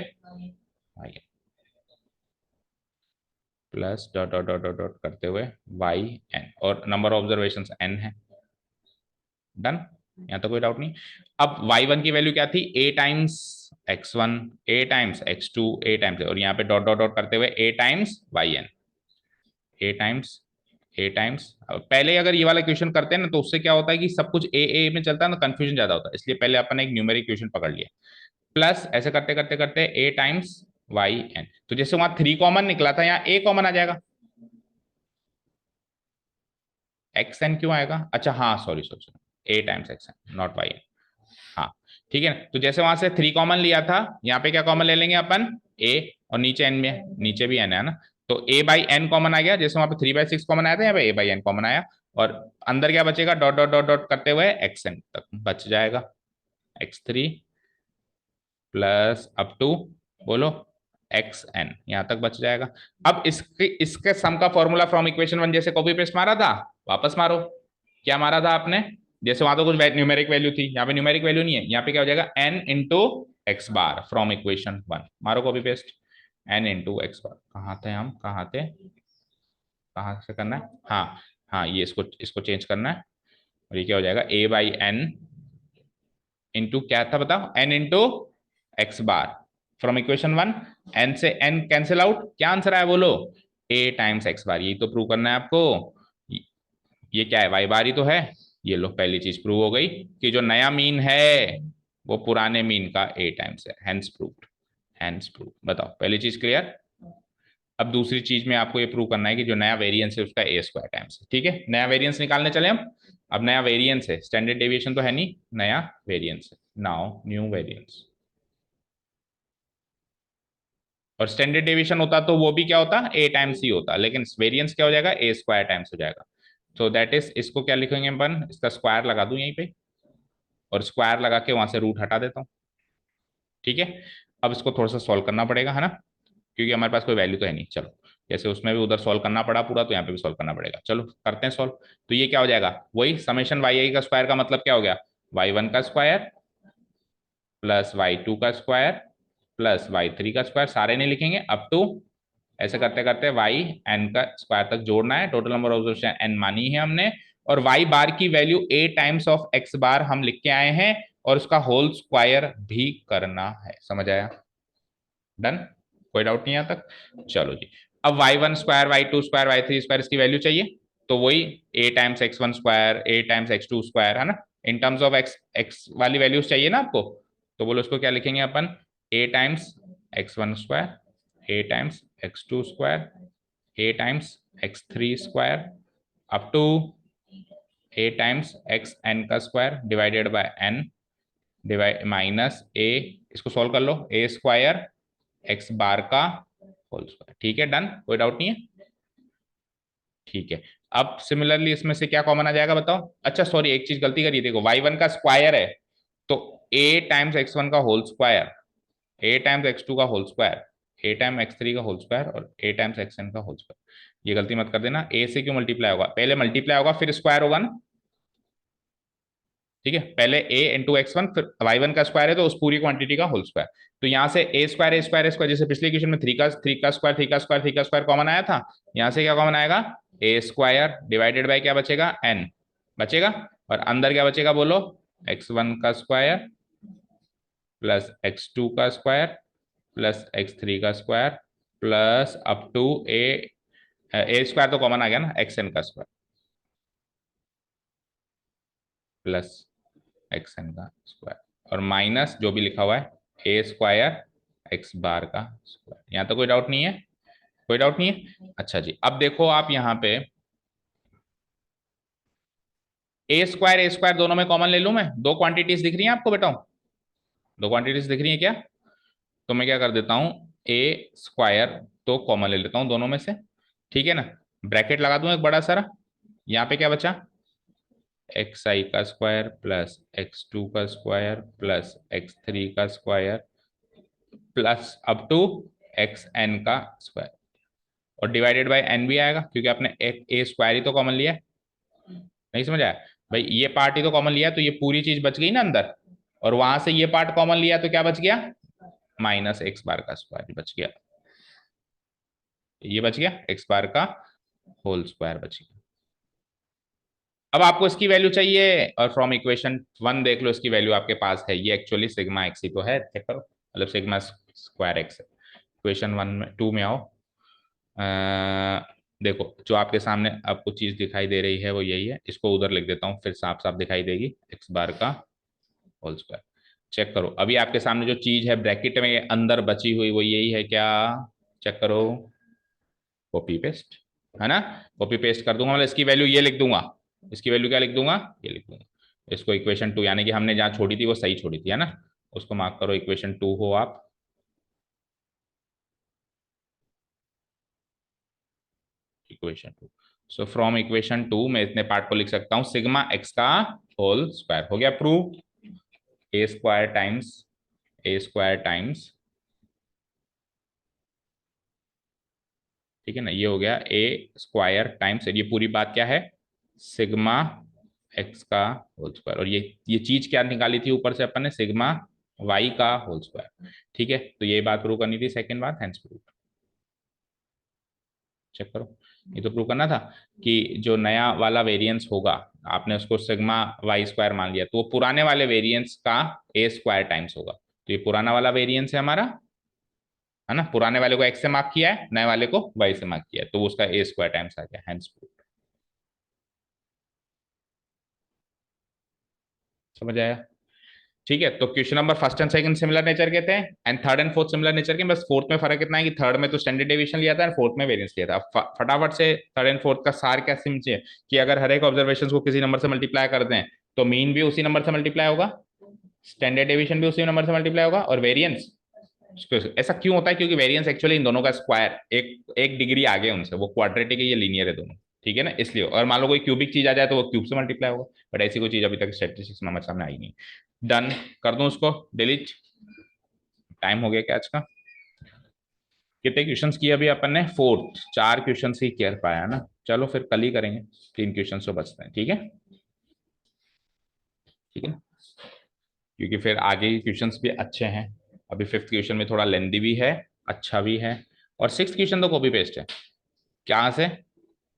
plus dot dot dot dot dot करते हुए वाई एन, और नंबर ऑफ ऑब्जर्वेशन एन है, डन, यहाँ तो कोई डाउट नहीं। अब y1 की वैल्यू क्या थी, a times x1, a times x2, a times, और यहाँ पे डॉट डॉट डॉट करते हुए a times yn, a times A times, पहले अगर ये वाला क्वेश्चन करते हैं ना तो उससे क्या होता है कि सब कुछ ए में चलता है ना, कंफ्यूजन ज्यादा होता है, इसलिए पहले अपन एक न्यूमेरिक क्वेश्चन पकड़ लिया, प्लस ऐसे करते करते करते ए टाइम्स वाई एन, तो जैसे वहां 3 कॉमन निकला था, यहाँ ए कॉमन आ जाएगा, एक्स एन क्यों आएगा, अच्छा हाँ sorry sorry, a times x n not y n, हाँ ठीक है ना, तो जैसे वहां से 3 कॉमन लिया था, यहाँ पे क्या कॉमन ले लेंगे अपन, ए, और नीचे एन में, नीचे भी एन है ना, तो ए बाई एन कॉमन आ गया, जैसे वहां पे 3/6 कॉमन आया था, यहाँ पे ए बाई एन कॉमन आया, और अंदर क्या बचेगा, डॉट डॉट डॉट डॉट करते हुए एक्स एन तक बच जाएगा, x three plus up to, बोलो एक्स एन, यहां तक बच जाएगा। अब इसके इसके सम का फॉर्मूला फ्रॉम इक्वेशन 1 जैसे कॉपी पेस्ट मारा था, वापस मारो, क्या मारा था आपने, जैसे वहां तो कुछ न्यूमेरिक वैल्यू थी, यहाँ पे न्यूमेरिक वैल्यू नहीं है, यहाँ पे क्या हो जाएगा, n into x bar from equation 1, मारो copy paste, n into x bar, कहाँ थे हम, कहाँ थे, कहाँ से करना है, हाँ हाँ, ये इसको इसको चेंज करना है, और ये क्या हो जाएगा, ए बाई एन इंटू क्या था बताओ, n into x bar from equation 1, n से एन कैंसिल आउट, क्या आंसर आया बोलो, ए टाइम्स एक्स बार, यही तो प्रूव करना है आपको, ये क्या है, वाई बार ही तो है, ये लो पहली चीज प्रूव हो गई कि जो नया मीन है वो पुराने मीन का ए टाइम्स है, हेंस प्रूव्ड, हेंस प्रूव, बताओ पहली चीज क्लियर। अब दूसरी चीज में आपको ये प्रूव करना है कि जो नया वेरिएंस है उसका ए स्क्वायर टाइम्स है, ठीक है, नया वेरिएंस निकालने चले हम, अब नया वेरिएंस है, स्टैंडर्ड डेविएशन तो है नहीं, नया वेरिएंस है, नाउ न्यू वेरिएंस, और स्टैंडर्ड डेविएशन होता तो वो भी क्या होता, ए टाइम्स ही होता, लेकिन वेरिएंस क्या हो जाएगा, ए स्क्वायर टाइम्स हो जाएगा, तो दैट इज, इसको क्या लिखेंगे अपन, इसका स्क्वायर लगा दूं यहीं पे, और स्क्वायर लगा के वहां से रूट हटा देता हूँ, ठीक है। अब इसको थोड़ा सा सॉल्व करना पड़ेगा, है ना, क्योंकि हमारे पास कोई वैल्यू तो है नहीं, चलो जैसे उसमें भी उधर सॉल्व करना पड़ा पूरा, तो यहाँ पे भी सॉल्व करना पड़ेगा, चलो करते हैं सॉल्व। तो ये क्या हो जाएगा, वही समेशन वाई आई का स्क्वायर का मतलब क्या हो गया, y1 का स्क्वायर प्लस y2 का स्क्वायर प्लस y3 का स्क्वायर, सारे नहीं लिखेंगे, अप टू ऐसे करते करते वाई एन का स्क्वायर तक जोड़ना है, total number of observation n मानी है हमने, और वाई बार की value a times of x bar हम लिख के आए हैं, और उसका होल स्क्वायर भी करना है, समझ आया, डन, कोई डाउट नहीं यहाँ तक, चलो जी। अब y1 square, y2 square, y3 square इसकी वैल्यू चाहिए, तो वही a times x1 square, a times x2 square, है ना, इन टर्म्स ऑफ x वाली वैल्यूज चाहिए ना आपको, तो बोलो उसको क्या लिखेंगे अपन, a times x1 square, a times x2 square, a times x3 square, up to a times xn का square divided by n, divide minus a, इसको सॉल्व कर लो, ए स्क्वायर एक्स बार का होल स्क्वायर। ठीक है, डन, कोई डाउट नहीं है। ठीक है, अब सिमिलरली इसमें से क्या कॉमन आ जाएगा बताओ। अच्छा सॉरी, एक चीज गलती करी, देखो वाई वन का स्क्वायर है तो ए टाइम्स एक्स वन का whole square, a times x two का whole square, a time x three का होल स्क्वायर और ए टाइम्स एक्स एन का होल स्क्वायर। ये गलती मत कर देना, ए से क्यों मल्टीप्लाई होगा, पहले मल्टीप्लाई होगा फिर स्क्वायर होगा ना। ठीक है, पहले ए इंटू एक्स वन, फिर वाई वन का स्क्वायर है तो उस पूरी क्वांटिटी का होल स्क्वायर। तो यहाँ से ए स्क्वायर ए स्क्वायर ए स्क्वायर, जैसे पिछले क्वेश्चन में थ्री का स्क्वायर थ्री का स्क्वायर थ्री का स्क्वायर कॉमन आया था, यहाँ से क्या कॉमन आएगा, ए स्क्वायर डिवाइडेड बाय क्या बचेगा, एन बचेगा, और अंदर क्या बचेगा बोलो, एक्स वन का स्क्वायर प्लस एक्स टू का स्क्वायर प्लस एक्स थ्री का square plus up to a square तो कॉमन आ गया ना, एक्स एन का स्क्वायर प्लस एक्स एन का स्क्वायर और माइनस जो भी लिखा हुआ है ए स्क्वायर एक्स बार का स्क्वायर। यहाँ तो कोई डाउट नहीं है, कोई डाउट नहीं है। अच्छा जी, अब देखो आप यहाँ पे ए स्क्वायर दोनों में कॉमन ले लूं मैं, दो क्वांटिटीज दिख रही हैं आपको बेटा, दो क्वांटिटीज दिख रही हैं क्या, तो मैं क्या कर देता हूं, ए स्क्वायर तो कॉमन ले लेता हूं दोनों में से, ठीक है ना, ब्रैकेट लगा दूं एक बड़ा सारा, यहाँ पे क्या बचा, एक्स आई का स्क्वायर प्लस एक्स टू का स्क्वायर प्लस एक्स थ्री का square plus up to x n का स्क्वायर, और डिवाइडेड बाय एन भी आएगा क्योंकि आपने एक ए स्क्वायर ही तो कॉमन लिया है। नहीं समझ आया भाई, ये पार्ट ही तो कॉमन लिया तो ये पूरी चीज बच गई ना अंदर, और वहां से ये पार्ट कॉमन लिया तो क्या बच गया, माइनस एक्स बार का स्क्वायर बच गया, ये बच गया एक्स बार का होल स्क्वायर बच गया। अब आपको इसकी वैल्यू चाहिए और फ्रॉम इक्वेशन वन देख लो इसकी वैल्यू आपके पास है, ये एक्चुअली सिग्मा एक्स ही तो है, चेक करो, मतलब सिग्मा स्क्वायर एक्स है। इक्वेशन वन में टू में आओ, देखो जो आपके सामने आपको चीज दिखाई दे रही है वो यही है, इसको उधर लिख देता हूँ फिर साफ साफ दिखाई देगी, एक्स बार का होल स्क्वायर। चेक करो अभी आपके सामने जो चीज है ब्रैकेट में अंदर बची हुई वो यही है क्या, चेक करो, कॉपी पेस्ट है ना, कॉपी पेस्ट कर दूंगा, मतलब इसकी वैल्यू ये लिख दूंगा, इसकी वैल्यू क्या लिख दूंगा, ये लिख दूंगा, इसको इक्वेशन टू, यानी कि हमने जहां छोड़ी थी वो सही छोड़ी थी है ना, उसको मार्क करो इक्वेशन टू हो आप, equation two. So from equation two मैं इतने पार्ट को लिख सकता हूं, सिग्मा एक्स का होल स्क्वायर हो गया प्रूव, ए स्क्वायर टाइम्स ए स्क्वायर टाइम्स, ठीक है ना, ये हो गया ए स्क्वायर टाइम्स, ये पूरी बात क्या है, सिग्मा एक्स का होल स्क्वायर, और ये चीज क्या निकाली थी ऊपर से अपन ने, सिग्मा वाई का होल स्क्वायर। ठीक है, तो ये बात प्रूव करनी थी, सेकंड बात हैंस प्रूव। चेक करो, ये तो प्रूव करना था कि जो नया वाला वेरिएंस होगा, आपने उसको सिग्मा वाई स्क्वायर मान लिया, तो वो पुराने वाले वेरिएंस का ए स्क्वायर टाइम्स होगा, तो ये पुराना वाला वेरिएंस है हमारा, है ना, पुराने वाले को एक्स से मार्क किया है, नए वाले को वाई से मार्क किया है, तो उसका ए स्क्वायर टाइम्स आ गया, हैंस प्रूव। समझ आया। ठीक है, तो question number first and second similar nature के थे, and third and fourth similar nature के, बस फोर्थ में फर्क इतना है कि थर्ड में तो स्टैंडर्ड डेविएशन लिया था एंड फोर्थ में वेरिएंस लिया था। अब फटाफट से थर्ड एंड फोर्थ का सार क्या समझिए कि अगर हर एक ऑब्जर्वेशन को किसी नंबर से मल्टीप्लाई कर दें तो मीन भी उसी नंबर से मल्टीप्लाई होगा, स्टैंडर्ड डेविएशन भी उसी नंबर से मल्टीप्लाई होगा, और वेरियंस, ऐसा क्यों होता है, क्योंकि वेरियंस एक्चुअली इन दोनों का स्क्वायर एक एक डिग्री आगे उनसे, वो क्वाड्रेटिक है, ये लीनियर है दोनों, ठीक है ना, इसलिए, और मान लो कोई क्यूबिक चीज आ जाए तो वो क्यूब से मल्टीप्लाई होगा, बट ऐसी कोई चीज अभी तक स्टैटिस्टिक्स में हमारे सामने आई नहीं। डन कर दूं उसको डिलीट, टाइम हो गया क्या आज का, कितने क्वेश्चंस किए अभी अपन ने, फोर्थ, चार क्वेश्चंस ही कर पाया ना, चलो फिर कल ही करेंगे, तीन क्वेश्चन तो बचते हैं, ठीक है, ठीक है, क्योंकि फिर आगे के क्वेश्चंस भी अच्छे हैं, अभी फिफ्थ क्वेश्चन में थोड़ा लेंदी भी है, अच्छा भी है, और सिक्स क्वेश्चन तो कॉपी पेस्ट है, क्या से,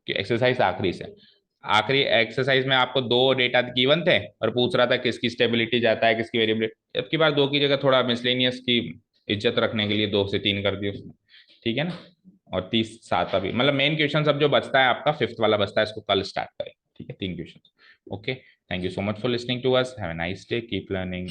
कि एक्सरसाइज आखिरी से, आखिरी एक्सरसाइज में आपको दो डेटा गिवन थे और पूछ रहा था किसकी स्टेबिलिटी जाता है किसकी वेरिएबिलिटी, अब की बार दो की जगह थोड़ा मिसलेनियस की इज्जत रखने के लिए दो से तीन कर दी उसने, ठीक है ना, और 30 7 अभी, मतलब मेन क्वेश्चन अब जो बचता है आपका फिफ्थ वाला बचता है, इसको कल स्टार्ट करें, ठीक है, तीन question. Okay, thank you so much for listening to us, have a nice day, keep learning.